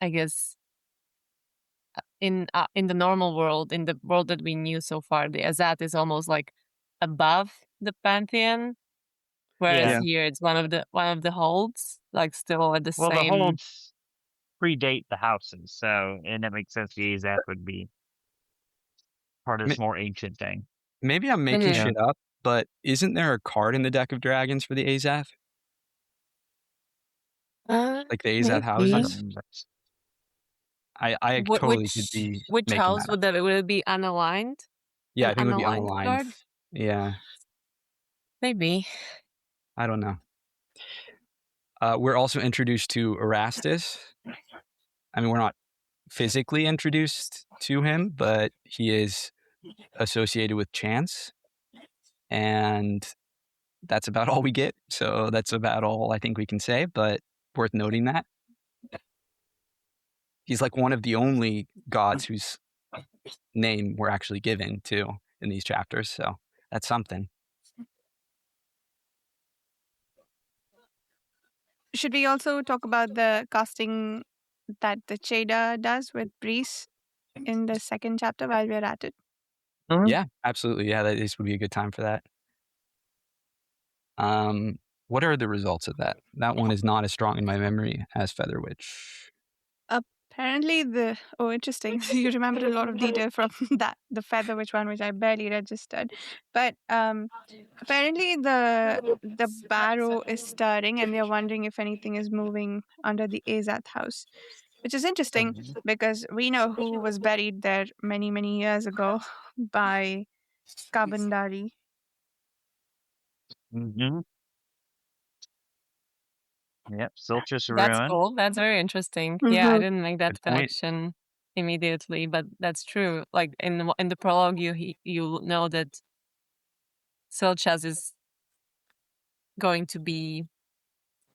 I guess in the normal world, in the world that we knew so far, the Azath is almost like above the pantheon, whereas Yeah. here it's one of the holds, like still at the Well, the same. holds predate the houses, so and that makes sense. The Azath would be part of this more ancient thing. Maybe I'm making Mhm. shit up, but isn't there a card in the deck of dragons for the Azath? Like the Azath Maybe. I don't houses? remember. I totally could be Which making house that up. would it be unaligned? Yeah, An I think it would be unaligned unaligned. card? Yeah, Maybe. I don't know. We're also introduced to Erastus. I mean, we're not physically introduced to him, but he is associated with chance. And that's about all we get. So that's about all I think we can say, but worth noting that. He's like one of the only gods whose name we're actually given to in these chapters. So that's something. Should we also talk about the casting that the Cheda does with Breeze in the second chapter while we're at it? Yeah, absolutely. Yeah, this would be a good time for that. What are the results of that? That one is not as strong in my memory as Featherwitch. Apparently interesting. So you remembered a lot of detail from the Featherwitch one, which I barely registered. But apparently the barrow is stirring and they're wondering if anything is moving under the Azath house. Which is interesting because we know who was buried there many, many years ago by Kabandari. Mm-hmm. Yep, Silchus That's ruin. cool. That's very interesting. Yeah, I Mhm. didn't make that Good point. connection immediately, but that's true. Like in the prologue, you know that Silchas is going to be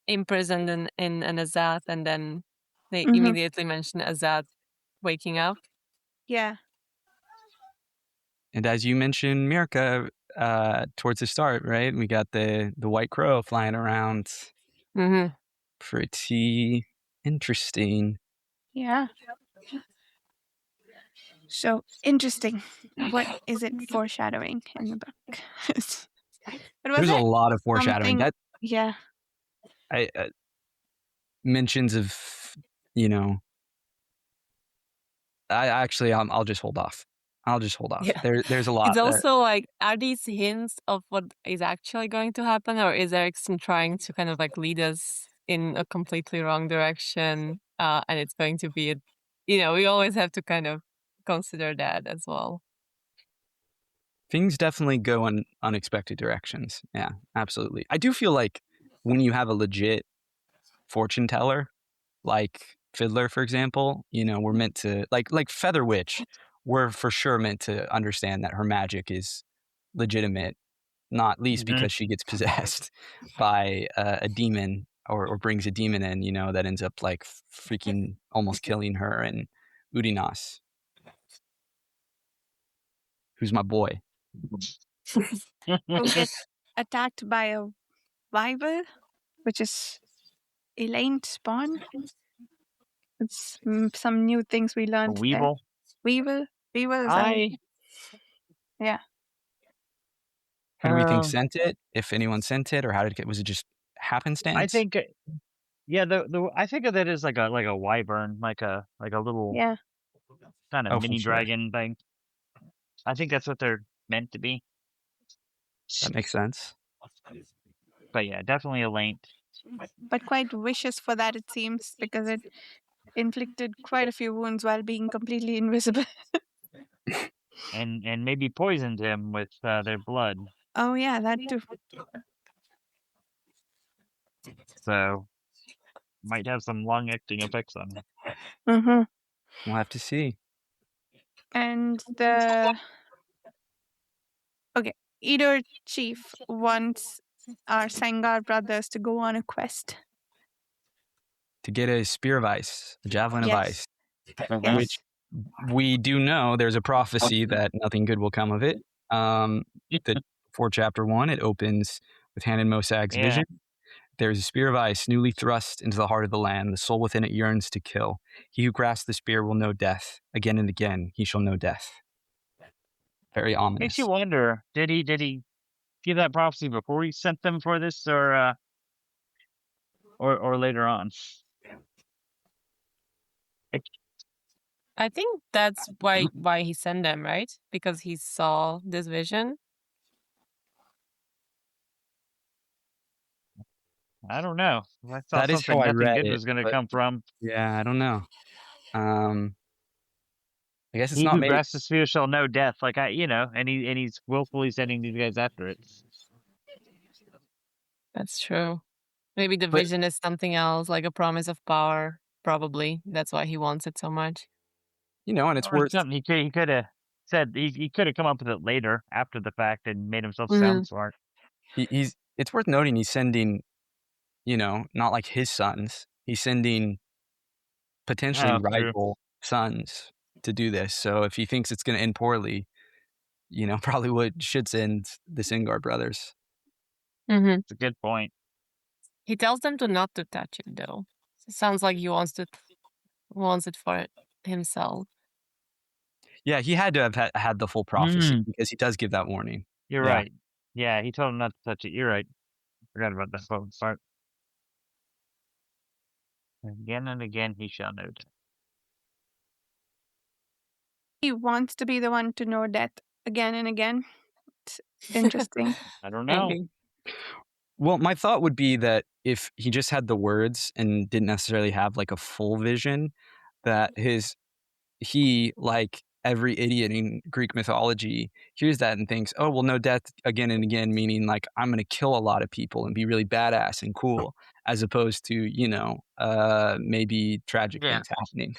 imprisoned in an Azath, and then they Mhm. immediately mention Azath waking up. Yeah. And as you mentioned, Mirka, towards the start, right? We got the white crow flying around. Mm-hmm. Pretty interesting. Yeah. So interesting. What is it foreshadowing in the book? But was There's a it lot of foreshadowing. something? That Yeah. I mentions of, you know, I'll just hold off. I'll just hold off. Yeah. There's a It's lot there. also like, are these hints of what is actually going to happen, or is Erikson trying to kind of like lead us in a completely wrong direction? And it's going to be, we always have to kind of consider that as well. Things definitely go in unexpected directions. Yeah, absolutely. I do feel like when you have a legit fortune teller, like Fiddler, for example, we're meant to like Featherwitch, we're for sure meant to understand that her magic is legitimate, not least Mhm. because she gets possessed by a demon or brings a demon in, that ends up like freaking almost killing her and Udonas, who's my boy. Who get attacked by a wyvern, which is Elaine's spawn. It's some new things we A learned there. weevil. Weevil is that? Yeah. Who do we think sent it? If anyone sent it, or was it just happenstance? I think, yeah, I think of that as like a wyvern, like a little Yeah. kind of Oh, for mini sure. dragon thing. I think that's what they're meant to be. That makes sense. But yeah, definitely a link. But quite vicious for that, it seems, because it inflicted quite a few wounds while being completely invisible. And maybe poisoned him with their blood. Oh yeah, that too. So might have some long acting effects on him. Mm-hmm. We'll have to see. And Edo Chief wants our Sangar brothers to go on a quest. To get a spear of ice, a javelin of ice, Yes. which we do know there's a prophecy that nothing good will come of it. For chapter 1, it opens with Hanan Mosag's vision. There's a spear of ice newly thrust into the heart of the land. The soul within it yearns to kill. He who grasps the spear will know death. Again and again, he shall know death. Very ominous. Makes you wonder, did he give that prophecy before he sent them for this, or later on? I think that's why he sent them, right? Because he saw this vision. I don't know. I thought That is something how I nothing read good it, was going to but come from. yeah, I don't know. I guess it's He not who made. grasps the spear shall know death. Like and he's willfully sending these guys after it. That's true. Maybe the But- vision is something else, like a promise of power. Probably that's why he wants it so much. And it's Or worth. something he could have said. He could have come up with it later, after the fact, and made himself Mhm. sound smart. It's worth noting he's sending, not like his sons. He's sending potentially Oh, true. rival sons to do this. So if he thinks it's going to end poorly, probably should send the Singar brothers. Mm-hmm. It's a good point. He tells them not to touch it, though. It sounds like he wants it for himself. Yeah, he had to have had the full prophecy because he does give that warning. You're Yeah. right. Yeah, he told him not to touch it. You're right. Forgot about that part. Again and again he shall know death. he wants to be the one to know death again and again. It's interesting. I don't know. Maybe. Well, my thought would be that if he just had the words and didn't necessarily have like a full vision, that he, like every idiot in Greek mythology, hears that and thinks, oh, well, no death again and again, meaning like I'm going to kill a lot of people and be really badass and cool, as opposed to, maybe tragic Yeah. things happening.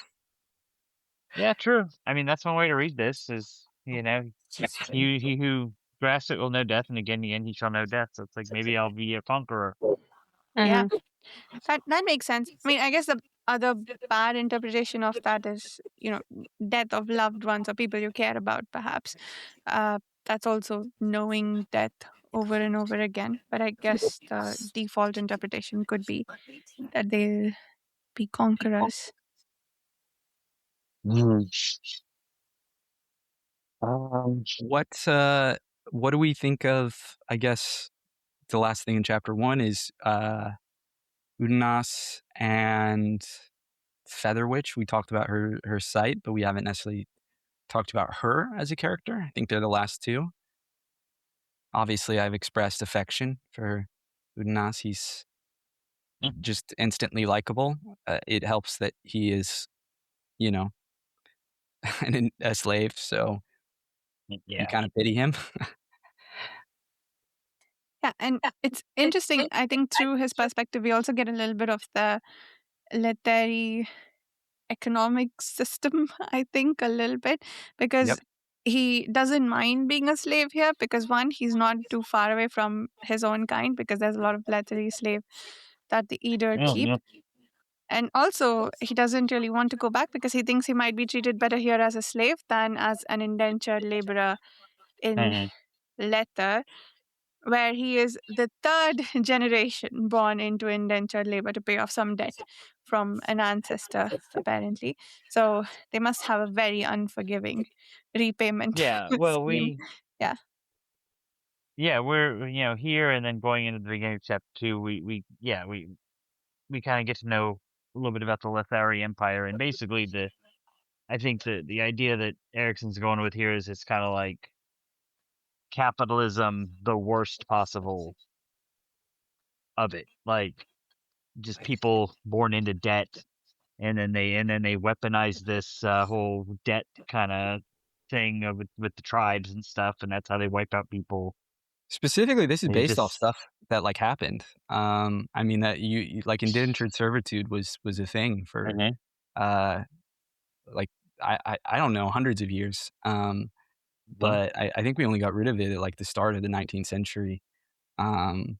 Yeah, true. I mean, that's one way to read this is, he who grasps it will know death, and again, the end he shall know death. So it's like, maybe I'll be a conqueror. Yeah. Mhm. That makes sense. I mean, I guess the other bad interpretation of that is, death of loved ones or people you care about, perhaps. That's also knowing death over and over again. But I guess the default interpretation could be that they'll be conquerors. What do we think of, I guess, the last thing in chapter 1 is Udonas and Featherwitch. We talked about her sight, but we haven't necessarily talked about her as a character. I think they're the last two. Obviously, I've expressed affection for Udonas. He's just instantly likable. It helps that he is, a slave, so you Yeah. kind of pity him. Yeah, and it's interesting. I think through his perspective, we also get a little bit of the Lethari economic system, I think, a little bit, because Yep. he doesn't mind being a slave here because, one, he's not too far away from his own kind because there's a lot of Lethari slave that the Eater keep. And also, he doesn't really want to go back because he thinks he might be treated better here as a slave than as an indentured laborer in Lether, where he is the third generation born into indentured labor to pay off some debt from an ancestor, apparently. So they must have a very unforgiving repayment Yeah, well, scheme. we're here, and then going into the beginning of chapter 2, we kind of get to know a little bit about the Lethari Empire, and basically I think the idea that Erikson's going with here is it's kind of like capitalism, the worst possible of it, like just people born into debt, and then they weaponize this whole debt kind of thing with the tribes and stuff, and that's how they wipe out people. Specifically, this is They based off just stuff that like happened. I mean that you like indentured servitude was a thing for like I don't know, hundreds of years. But I think we only got rid of it at like the start of the 19th century. And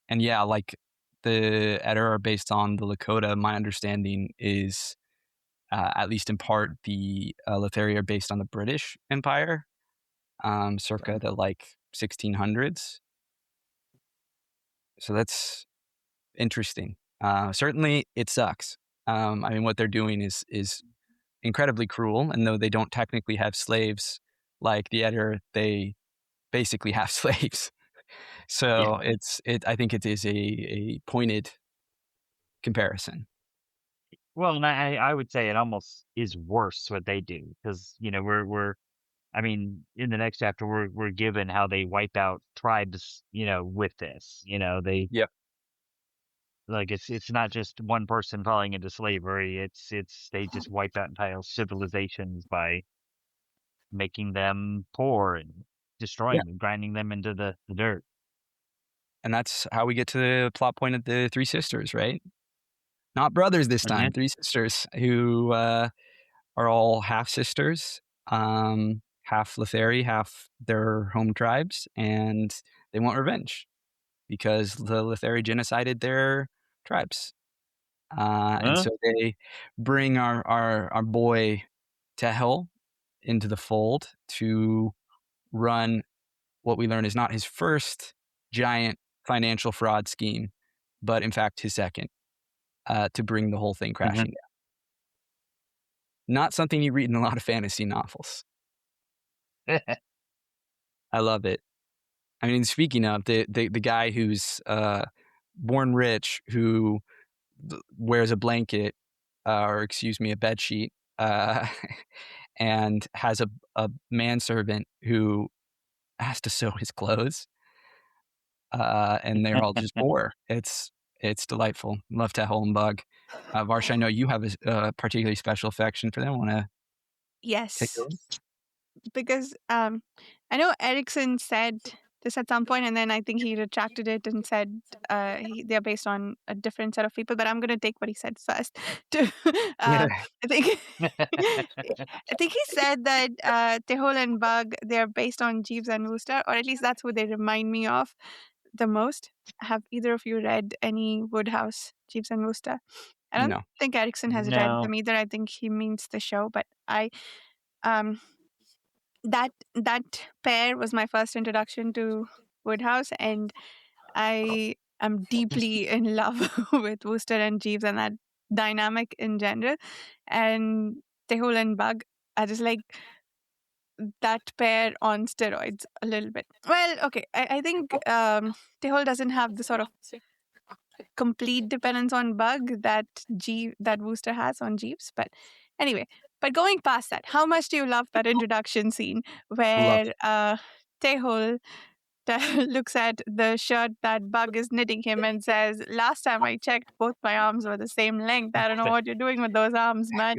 yeah, like the Edda are based on the Lakota. My understanding is, at least in part, the Lethari are based on the British Empire, circa the like 1600s. So that's interesting. Certainly, it sucks. I mean, what they're doing is incredibly cruel, and though they don't technically have slaves like the Edda, they basically have slaves. So I think it is a pointed comparison. Well, and I would say it almost is worse what they do, because we're I mean, in the next chapter we're given how they wipe out tribes, with this. They Yep. like it's not just one person falling into slavery. It's they just wipe out entire civilizations by making them poor and destroying them, grinding them into the dirt. And that's how we get to the plot point of the three sisters, right? Not brothers this time, three sisters who are all half sisters, half Lethari, half their home tribes, and they want revenge because the Lethari genocided their tribes. And so they bring our boy Tehel into the fold to run what we learn is not his first giant financial fraud scheme, but in fact his second, to bring the whole thing crashing down. Not something you read in a lot of fantasy novels. I love it. I mean, speaking of the guy who's born rich, who wears a blanket, or excuse me, a bed sheet, and has a manservant who has to sew his clothes, and they're all just poor. It's delightful. Love Tehol and Bug. Varsha, I know you have a particularly special affection for them. Want to take Yes, over? because I know Erikson said this at some point, and then I think he retracted it and said they're based on a different set of people. But I'm going to take what he said first. To, Yeah. I think I think he said that Tehol and Bug, they're based on Jeeves and Wooster, or at least that's who they remind me of the most. Have either of you read any Woodhouse, Jeeves and Wooster? I don't No. think Erikson has read No. them either. I think he means the show, but I um that pair was my first introduction to Woodhouse, and I am deeply in love with Wooster and Jeeves and that dynamic in general. And Tehol and Bug are just like that pair on steroids a little bit. Well, okay, I think Tehol doesn't have the sort of complete dependence on Bug that Wooster has on Jeeves. But anyway, but going past that, how much do you love that introduction scene Love where Tehol looks at the shirt that Bug is knitting him and says, "Last time I checked, both my arms were the same length. I don't know what you're doing with those arms, man."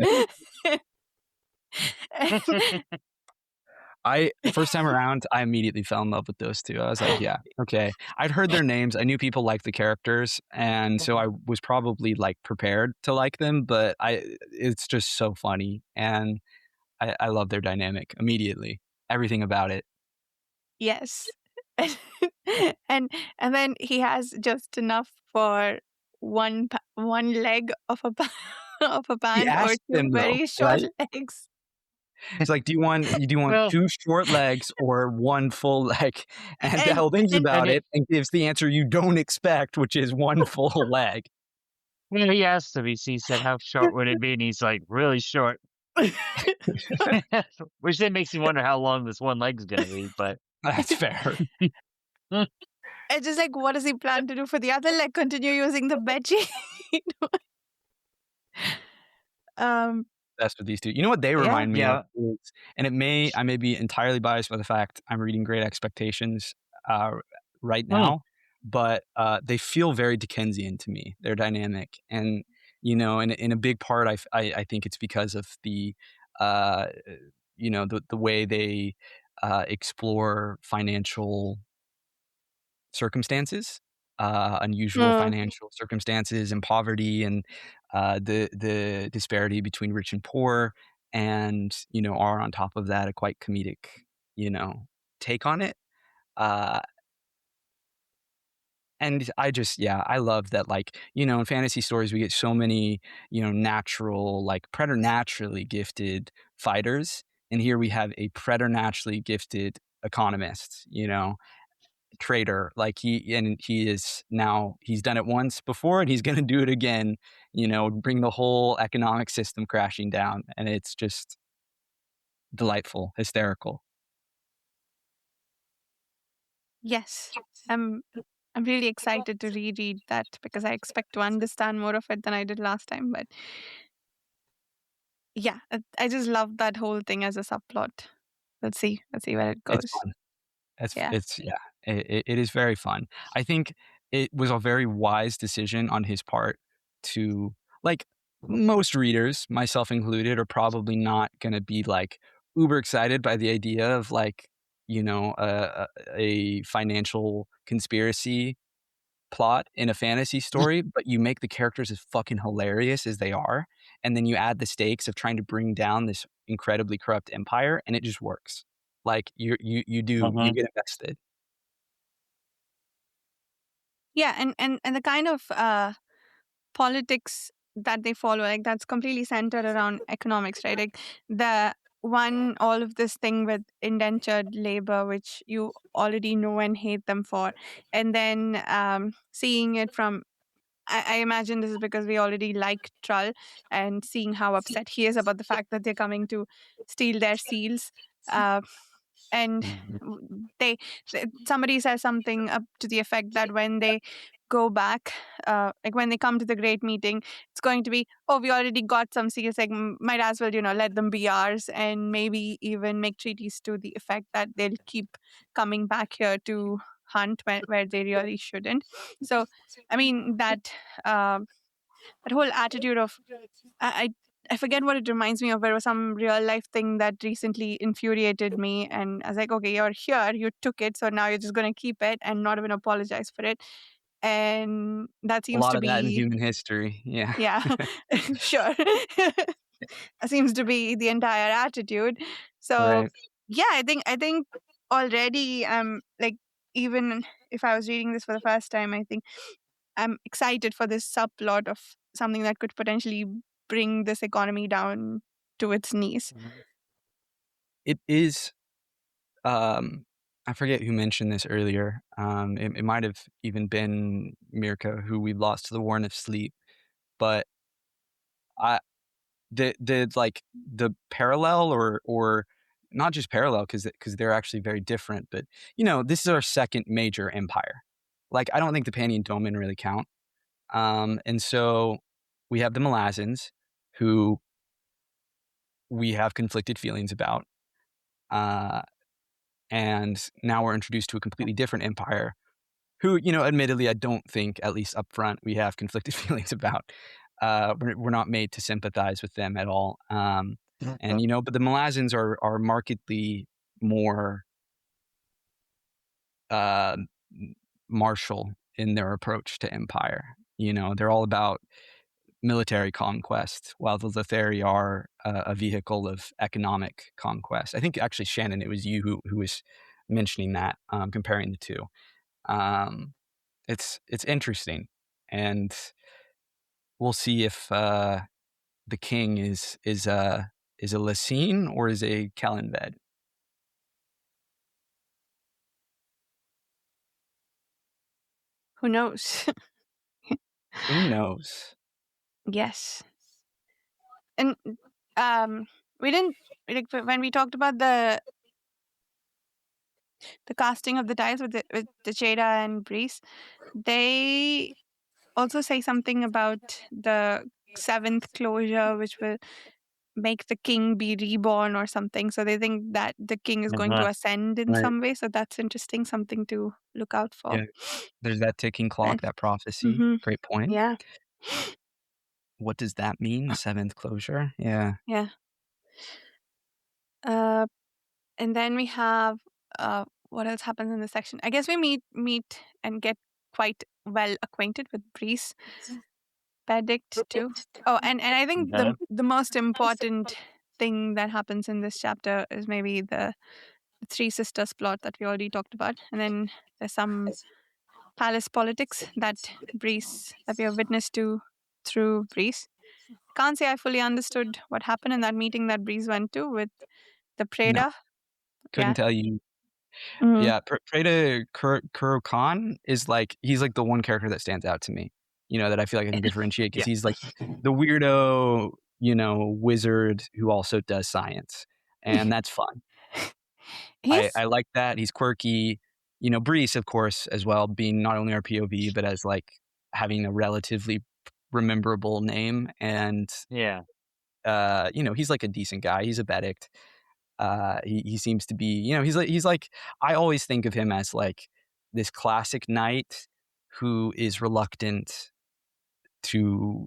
First time around, I immediately fell in love with those two. I was like, yeah, okay. I'd heard their names. I knew people liked the characters, and so I was probably like prepared to like them. But it's just so funny, and I love their dynamic immediately. Everything about it. Yes. and then he has just enough for one leg of a of a He pant or asked two them though, very short right? legs. It's like, do you want Well, two short legs or one full leg? And And Dell thinks and about it and gives the answer you don't expect, which is one full leg. he asked him, he said, how short would it be? And he's like, really short. Which then makes you wonder how long this one leg's going to be. But That's fair. it's just like, what does he plan to do for the other leg? Continue using the bed sheet? Best with these two. You know what they remind me yeah. of is, and I may be entirely biased by the fact I'm reading Great Expectations right now, but they feel very Dickensian to me. They're dynamic, and in a big part, I think it's because of the the way they explore financial circumstances, unusual financial circumstances and poverty, and the disparity between rich and poor, and are on top of that a quite comedic take on it. And I love that, like, in fantasy stories we get so many natural, like, preternaturally gifted fighters, and here we have a preternaturally gifted economist, trader. Like, he's done it once before, and he's going to do it again, bring the whole economic system crashing down, and it's just delightful, hysterical. Yes. I'm really excited to reread that because I expect to understand more of it than I did last time. But yeah, I just love that whole thing as a subplot. Let's see where it goes. It's fun. Yeah. It is very fun. I think it was a very wise decision on his part to, like, most readers, myself included, are probably not going to be like uber excited by the idea of, like, a financial conspiracy plot in a fantasy story, but you make the characters as fucking hilarious as they are, and then you add the stakes of trying to bring down this incredibly corrupt empire, and it just works. Like, you get invested. Yeah, and the kind of politics that they follow, like, that's completely centered around economics, right? Like, all of this thing with indentured labor, which you already know and hate them for, and then seeing it from, I imagine this is because we already like Trull, and seeing how upset he is about the fact that they're coming to steal their seals. And somebody says something up to the effect that when they go back, like when they come to the great meeting, it's going to be, oh, we already got some seals, like might as well, let them be ours, and maybe even make treaties to the effect that they'll keep coming back here to hunt where they really shouldn't. So, I mean, that whole attitude of, I forget what it reminds me of. There was some real life thing that recently infuriated me, and I was like, okay, you're here, you took it, so now you're just going to keep it and not even apologize for it. And that A seems lot to of that in be, human history. Yeah. yeah, sure. That seems to be the entire attitude. So Right. yeah, I think already, like, even if I was reading this for the first time, I think I'm excited for this subplot of something that could potentially bring this economy down to its knees. It is. I forget who mentioned this earlier. It might have even been Mirka, who we lost to the Warren of Sleep. But the parallel or not just parallel because they're actually very different. But this is our second major empire. Like, I don't think the Panian Domain really count. And so we have the Malazans, who we have conflicted feelings about. And now we're introduced to a completely different empire who, admittedly, I don't think, at least up front, we have conflicted feelings about. We're not made to sympathize with them at all. And, but the Malazans are markedly more martial in their approach to empire. They're all about military conquest, while the Lethari are a vehicle of economic conquest. I think, actually, Shannon, it was you who was mentioning that, comparing the two. It's interesting, and we'll see if the king is a Lessene or is a Kalinved. Who knows? Who knows? Yes. And we didn't, like, when we talked about the casting of the dice with the Jada and Breeze, they also say something about the seventh closure, which will make the king be reborn or something. So they think that the king is going to ascend in Right. some way. So that's interesting, something to look out for. Yeah. There's that ticking clock, that prophecy. Mhm. Great point. Yeah. What does that mean? The seventh closure? Yeah. Yeah. And then we have what else happens in this section? I guess we meet and get quite well acquainted with Breeze Benedict too. Oh, and I think the most important thing that happens in this chapter is maybe the Three Sisters plot that we already talked about. And then there's some palace politics that we have witnessed to through Breeze. Can't say I fully understood what happened in that meeting that Breeze went to with the Preda. No, couldn't tell you. Mhm. Yeah, Preda Kuro-Khan is he's like the one character that stands out to me, that I feel like I can differentiate, because he's like the weirdo, wizard who also does science. And that's fun. I like that. He's quirky. Breeze, of course, as well, being not only our POV, but as having a relatively rememberable name. And Yeah. he's like a decent guy. He's a Bedict. He seems to be, he's like, I always think of him as like this classic knight who is reluctant to,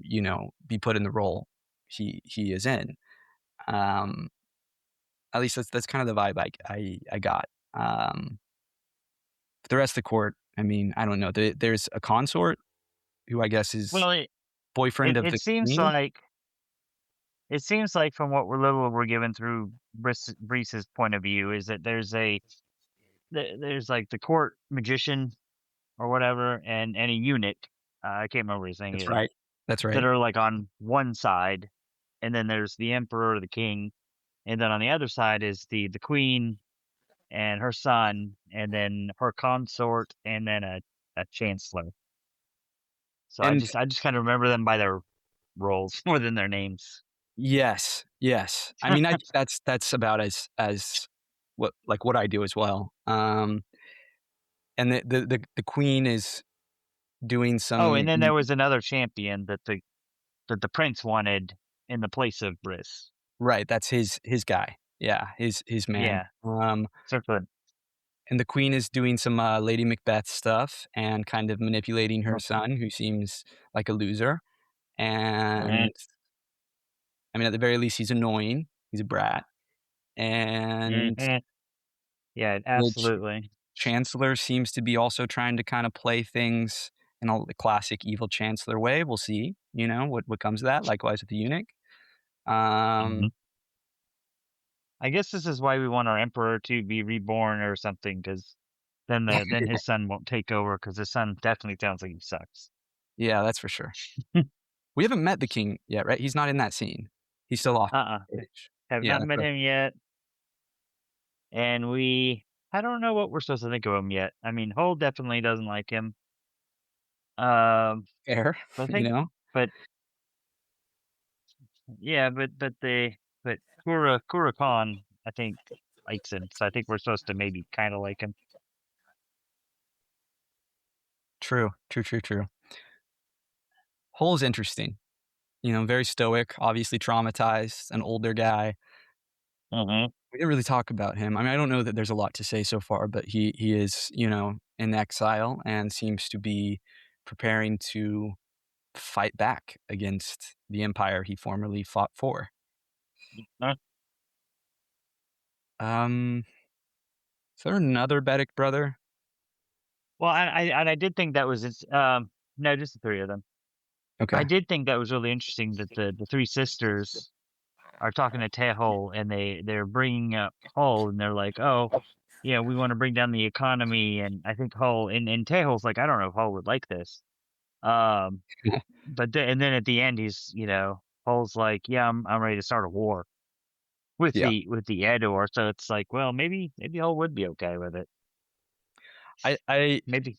be put in the role he is in. At least that's kind of the vibe I got. The rest of the court, I mean, I don't know. There's a consort who I guess is boyfriend of the seems queen. It seems like from what we're given through Breeze's point of view is that there's like the court magician or whatever and a eunuch. I can't remember his name. That's right. That are like on one side, and then there's the emperor or the king, and then on the other side is the queen and her son, and then her consort, and then a chancellor. So I just kind of remember them by their roles more than their names. Yes. I mean, that's about as what I do as well. And the queen is doing some. Oh, and then there was another champion that the prince wanted in the place of Briss. Right, that's his guy. Yeah, his man. Yeah. Certainly. And the queen is doing some Lady Macbeth stuff and kind of manipulating her Oh. son, who seems like a loser. And Mhm. I mean, at the very least, he's annoying. He's a brat. And Mhm. Yeah, the absolutely. chancellor seems to be also trying to kind of play things in all the classic evil chancellor way. We'll see, what comes of that. Likewise with the eunuch. Mhm. I guess this is why we want our emperor to be reborn or something, because then his son won't take over, because his son definitely sounds like he sucks. Yeah, that's for sure. We haven't met the king yet, right? He's not in that scene. He's still off stage. Have Yeah, not met him yet, and I don't know what we're supposed to think of him yet. I mean, Hull definitely doesn't like him. fair, I think, but yeah, but Kura Khan, I think, likes him, so I think we're supposed to maybe kind of like him. True. Hull's interesting. Very stoic, obviously traumatized, an older guy. Mm-hmm. We didn't really talk about him. I mean, I don't know that there's a lot to say so far, but he is, in exile and seems to be preparing to fight back against the empire he formerly fought for. Is there another Betic brother? Well, I did think that was no, just the three of them. Okay. I did think that was really interesting that the three sisters are talking to Tehol, and they're bringing up Hull, and they're like, oh, yeah, we want to bring down the economy, and I think Hull and Tehol's like, I don't know if Hull would like this, but and then at the end he's Hull's like, yeah, I'm ready to start a war with the Edor, so it's like, well, maybe Hull would be okay with it. Maybe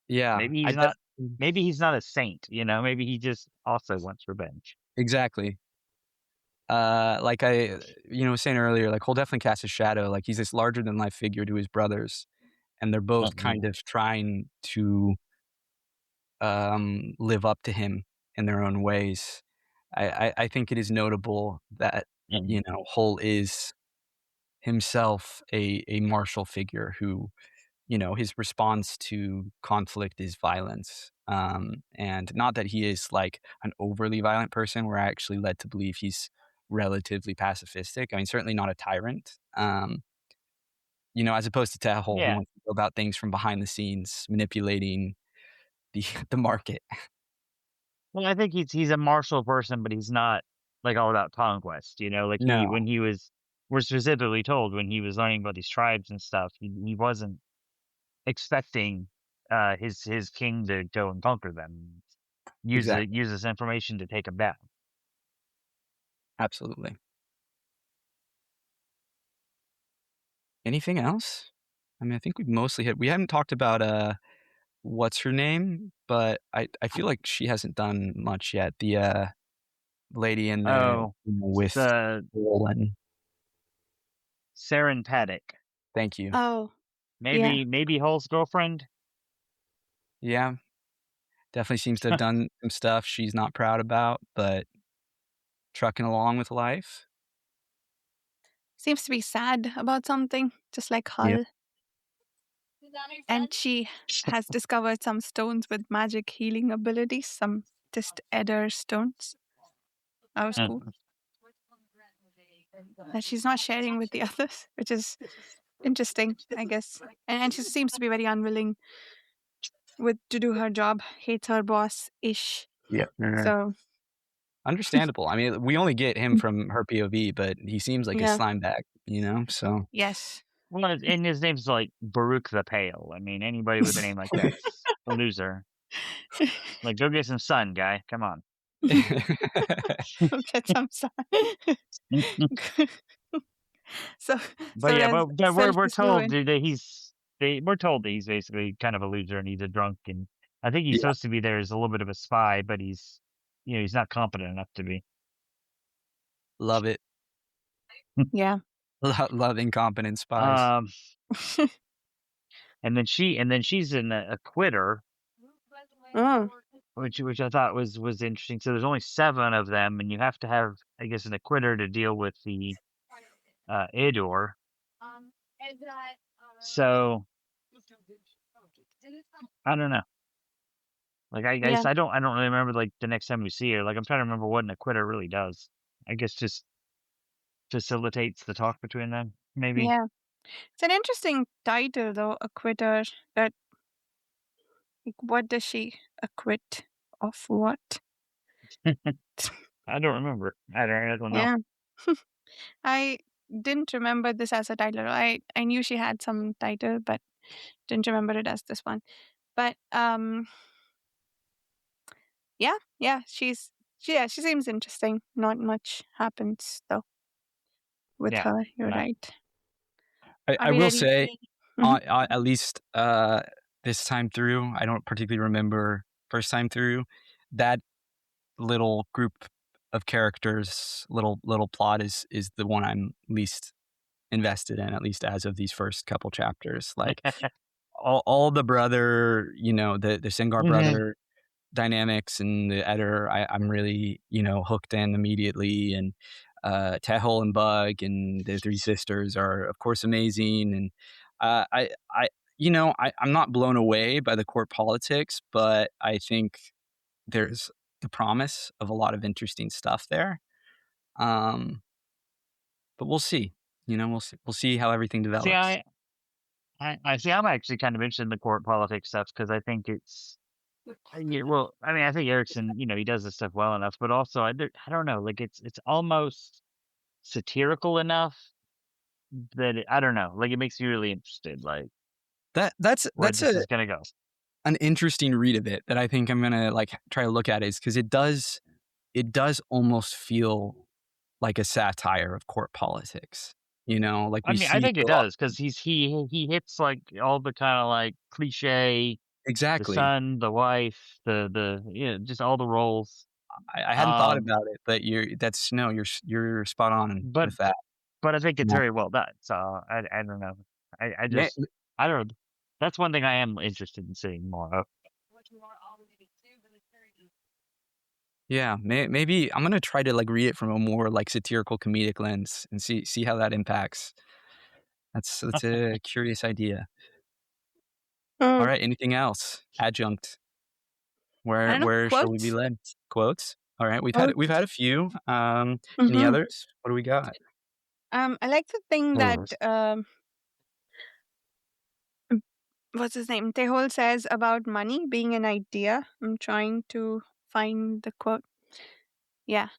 he's not. Maybe he's not a saint, maybe he just also wants revenge. Exactly. Like I, was saying earlier, like Hull definitely casts a shadow. Like he's this larger than life figure to his brothers, and they're both kind of trying to live up to him in their own ways. I think it is notable that Hull is himself a martial figure who, his response to conflict is violence. And not that he is like an overly violent person. We're actually led to believe he's relatively pacifistic. I mean, certainly not a tyrant. As opposed to Tehol, who wants to go about things from behind the scenes, manipulating the market. Well, I think he's a martial person, but he's not like all about conquest. Like we're specifically told when he was learning about these tribes and stuff, he wasn't expecting his king to go and conquer them. Use this information to take them down. Absolutely. Anything else? I mean, I think we've mostly hit. We haven't talked about what's her name, but I feel like she hasn't done much yet. The lady in there with Roland. Saren Paddock. Thank you. Oh, maybe Hull's girlfriend. Yeah, definitely seems to have done some stuff she's not proud about, but trucking along with life. Seems to be sad about something, just like Hull. Yep. And she has discovered some stones with magic healing abilities, some just Eder stones. That was cool. That she's not sharing with the others, which is interesting, I guess. And she seems to be very unwilling to do her job, hates her boss-ish. Yeah. So understandable. I mean, we only get him from her POV, but he seems like a slime bag, so. Yes. Well, and his name's like Baruch the Pale. I mean, anybody with a name like that's a loser. Like, go get some sun, guy. Come on. Go get some sun. We're told that he's basically kind of a loser and he's a drunk, and I think he's supposed to be there as a little bit of a spy, but he's not competent enough to be. Love it. Yeah. Love incompetent spies. And then she's a quitter, Oh, which I thought was interesting. So there's only 7 of them, and you have to have, I guess, an acquitter to deal with the Ador. So I don't know. Like I yeah, guess I don't really remember like the next time we see her. Like I'm trying to remember what an acquitter really does. I guess just facilitates the talk between them, maybe. yeah. It's an interesting title, though, acquitter. That, like, what does she acquit of what? I don't remember. I don't know. Yeah. I didn't remember this as a title. I knew she had some title, but didn't remember it as this one. But yeah, she seems interesting. Not much happens though with Yeah. her. You're No. right. I Are we will ready? say, Mhm. at least this time through, I don't particularly remember first time through, that little group of characters, little plot is the one I'm least invested in, at least as of these first couple chapters. Like all the brother, the Singar brother dynamics and the editor, I'm really, hooked in immediately. And Tehol and Bug and the 3 sisters are, of course, amazing. And I'm not blown away by the court politics, but I think there's the promise of a lot of interesting stuff there. But we'll see. We'll see how everything develops. See, I see. I'm actually kind of interested in the court politics stuff because I think it's. Yeah, well, I mean, I think Erikson, he does this stuff well enough, but also I don't know, like it's almost satirical enough that I don't know, like it makes you really interested, like That's where this is gonna go. an interesting read of it that I think I'm gonna try to look at, is because it does almost feel like a satire of court politics. Like I we mean, I see think it does because he hits like all the kind of like cliche, the exactly. son, the wife, the just all the roles. I hadn't thought about it, but you're spot on But with that. but I think it's Yeah. very well done. So I don't know. I May- just I don't know. That's one thing I am interested in seeing more of. Yeah, maybe I'm gonna try to read it from a more satirical comedic lens and see how that impacts. That's a curious idea. All right, anything else? Adjunct. I don't know. Where shall we be Quotes. led? Quotes. All right, we've Quotes. had a few. Any Mhm. others? What do we got? I like the thing that what's his name? Tehol says about money being an idea. I'm trying to find the quote. Yeah.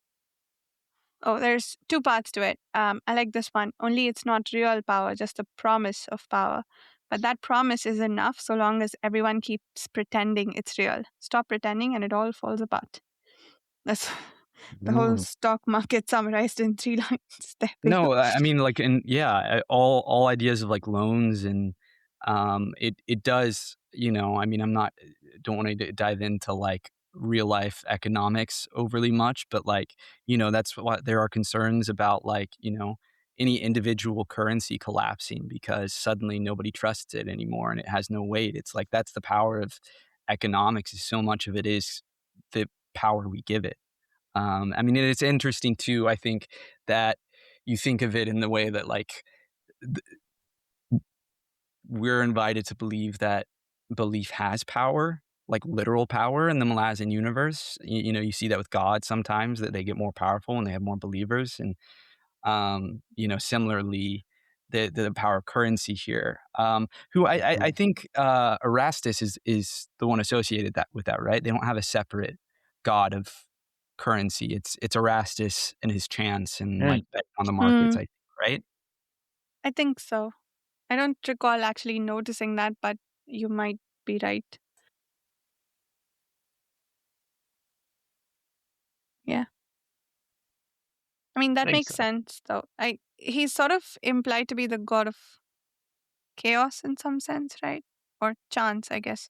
Oh, there's 2 parts to it. I like this one. Only it's not real power, just a promise of power. But that promise is enough so long as everyone keeps pretending it's real. Stop pretending and it all falls apart. That's the whole stock market summarized in 3 lines. There we No, go. I mean all ideas of loans and it does, I mean don't want to dive into real life economics overly much, but that's why there are concerns about any individual currency collapsing because suddenly nobody trusts it anymore and it has no weight. It's that's the power of economics, is so much of it is the power we give it. I mean, it's interesting too, I think, that you think of it in the way that we're invited to believe that belief has power, literal power in the Malazan universe. You see that with God sometimes, that they get more powerful when they have more believers. And, similarly, the power of currency here, who I think Erastus is the one associated with that, right? They don't have a separate god of currency. It's Erastus and his chance and bet on the markets, I think, right? I think so. I don't recall actually noticing that, but you might be right. Yeah. I mean, that think makes so. sense, though. He's sort of implied to be the god of chaos in some sense, right? Or chance, I guess.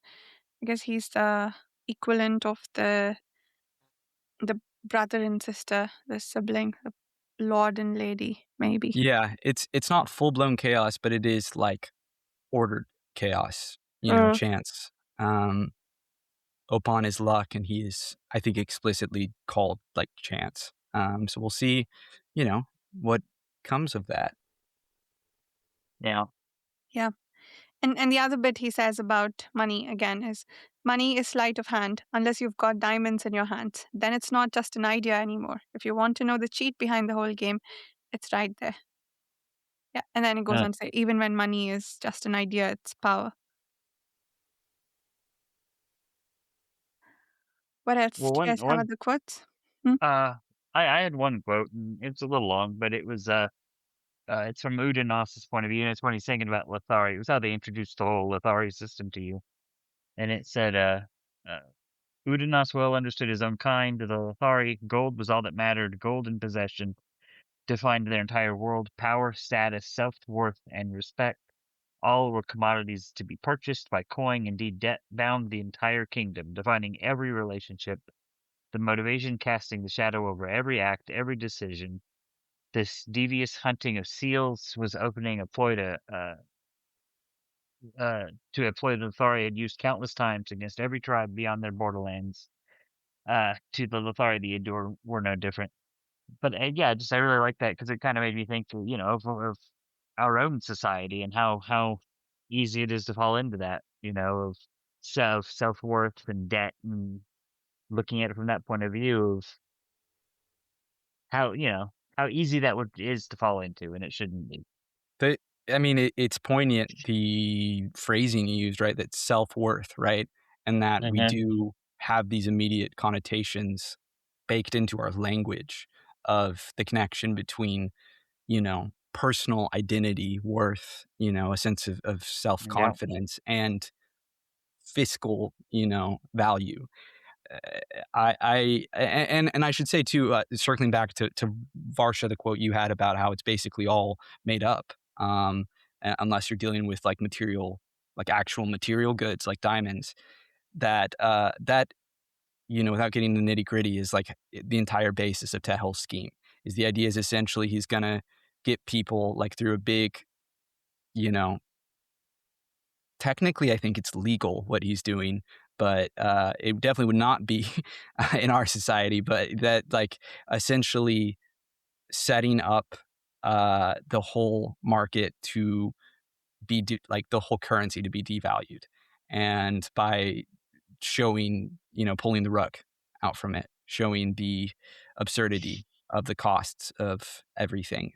I guess he's the equivalent of the brother and sister, the sibling, the lord and lady, maybe. Yeah, it's not full blown chaos, but it is ordered chaos, chance. upon his luck, and he is, I think, explicitly called like chance. So we'll see, what comes of that. Yeah. Yeah. And the other bit he says about money again is money is sleight of hand unless you've got diamonds in your hands. Then it's not just an idea anymore. If you want to know the cheat behind the whole game, it's right there. Yeah. And then it goes on to say, even when money is just an idea, it's power. What else? Well, Do you guys have other quotes? I had one quote, and it's a little long, but it was it's from Udonas' point of view, and it's when he's thinking about Lethari. It was how they introduced the whole Lethari system to you, and it said, Udonas well understood his own kind. To the Lethari, gold was all that mattered. Gold and possession defined their entire world. Power, status, self-worth, and respect. All were commodities to be purchased by coin. Indeed, debt bound the entire kingdom, defining every relationship. The motivation casting the shadow over every act, every decision. This devious hunting of seals was opening a ploy to a ploy the Lethari had used countless times against every tribe beyond their borderlands. To the Lethari, the Adur were no different. But yeah, just I really like that because it kind of made me think, of our own society and how easy it is to fall into that, of self-worth and debt, and looking at it from that point of view of how easy that is to fall into, and it shouldn't be. It's poignant, the phrasing you used, right? That self-worth, right? And that we do have these immediate connotations baked into our language of the connection between, personal identity, worth, a sense of self-confidence and fiscal, value. I should say too, circling back to Varsha, the quote you had about how it's basically all made up, unless you're dealing with like material, like actual material goods, like diamonds. That without getting the nitty gritty, is like the entire basis of Tehel's scheme. Is the idea is essentially he's gonna get people like through a big, technically, I think it's legal what he's doing, but it definitely would not be in our society. But that, like, essentially setting up the whole market to be like the whole currency to be devalued, and by showing, pulling the rug out from it, showing the absurdity of the costs of everything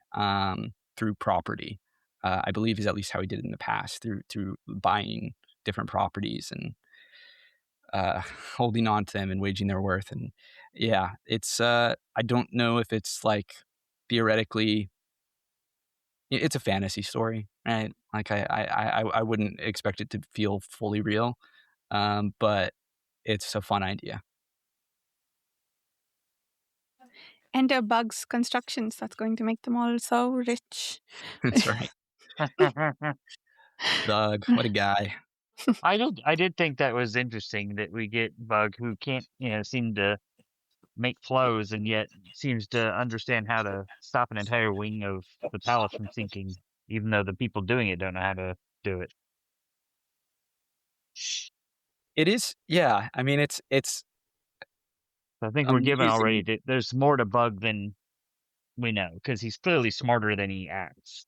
through property. I believe is at least how he did it in the past, through buying different properties and holding on to them and waging their worth. And yeah, it's I don't know if it's like theoretically, it's a fantasy story, right? Like I wouldn't expect it to feel fully real, but it's a fun idea. Enter Bugs Constructions. That's going to make them all so rich. That's right. Bug, what a guy. I did think that was interesting that we get Bug, who can't, seem to make flows, and yet seems to understand how to stop an entire wing of the palace from sinking, even though the people doing it don't know how to do it. It is, yeah. I mean, it's. I think we're given already that there's more to Bug than we know, because he's clearly smarter than he acts.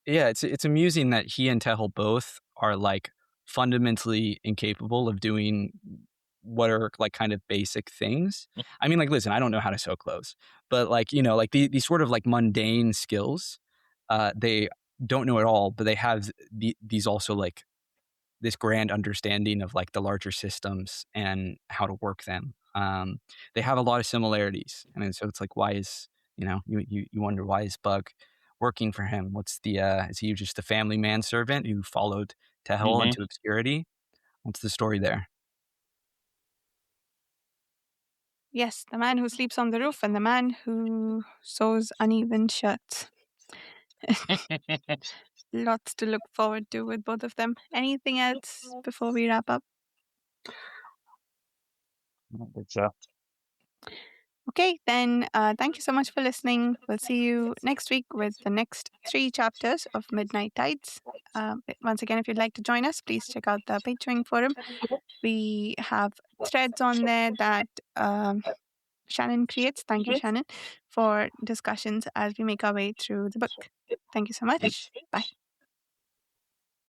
Yeah, it's amusing that he and Tehel both are like fundamentally incapable of doing what are like kind of basic things. I mean, like, listen, I don't know how to sew clothes, but like, like these sort of like mundane skills, they don't know at all, but they have these also like this grand understanding of like the larger systems and how to work them. They have a lot of similarities, and so it's like, why is you wonder, why is Bug working for him? What's the is he just a family manservant who followed Tehel into obscurity? What's the story there? Yes, the man who sleeps on the roof and the man who sews uneven shirts. Lots to look forward to with both of them. Anything else before we wrap up? I don't think so. Okay, then thank you so much for listening. We'll see you next week with the next 3 chapters of Midnight Tides. Once again, if you'd like to join us, please check out the Patreon forum. We have threads on there that Shannon creates. Thank you, Shannon, for discussions as we make our way through the book. Thank you so much. Bye.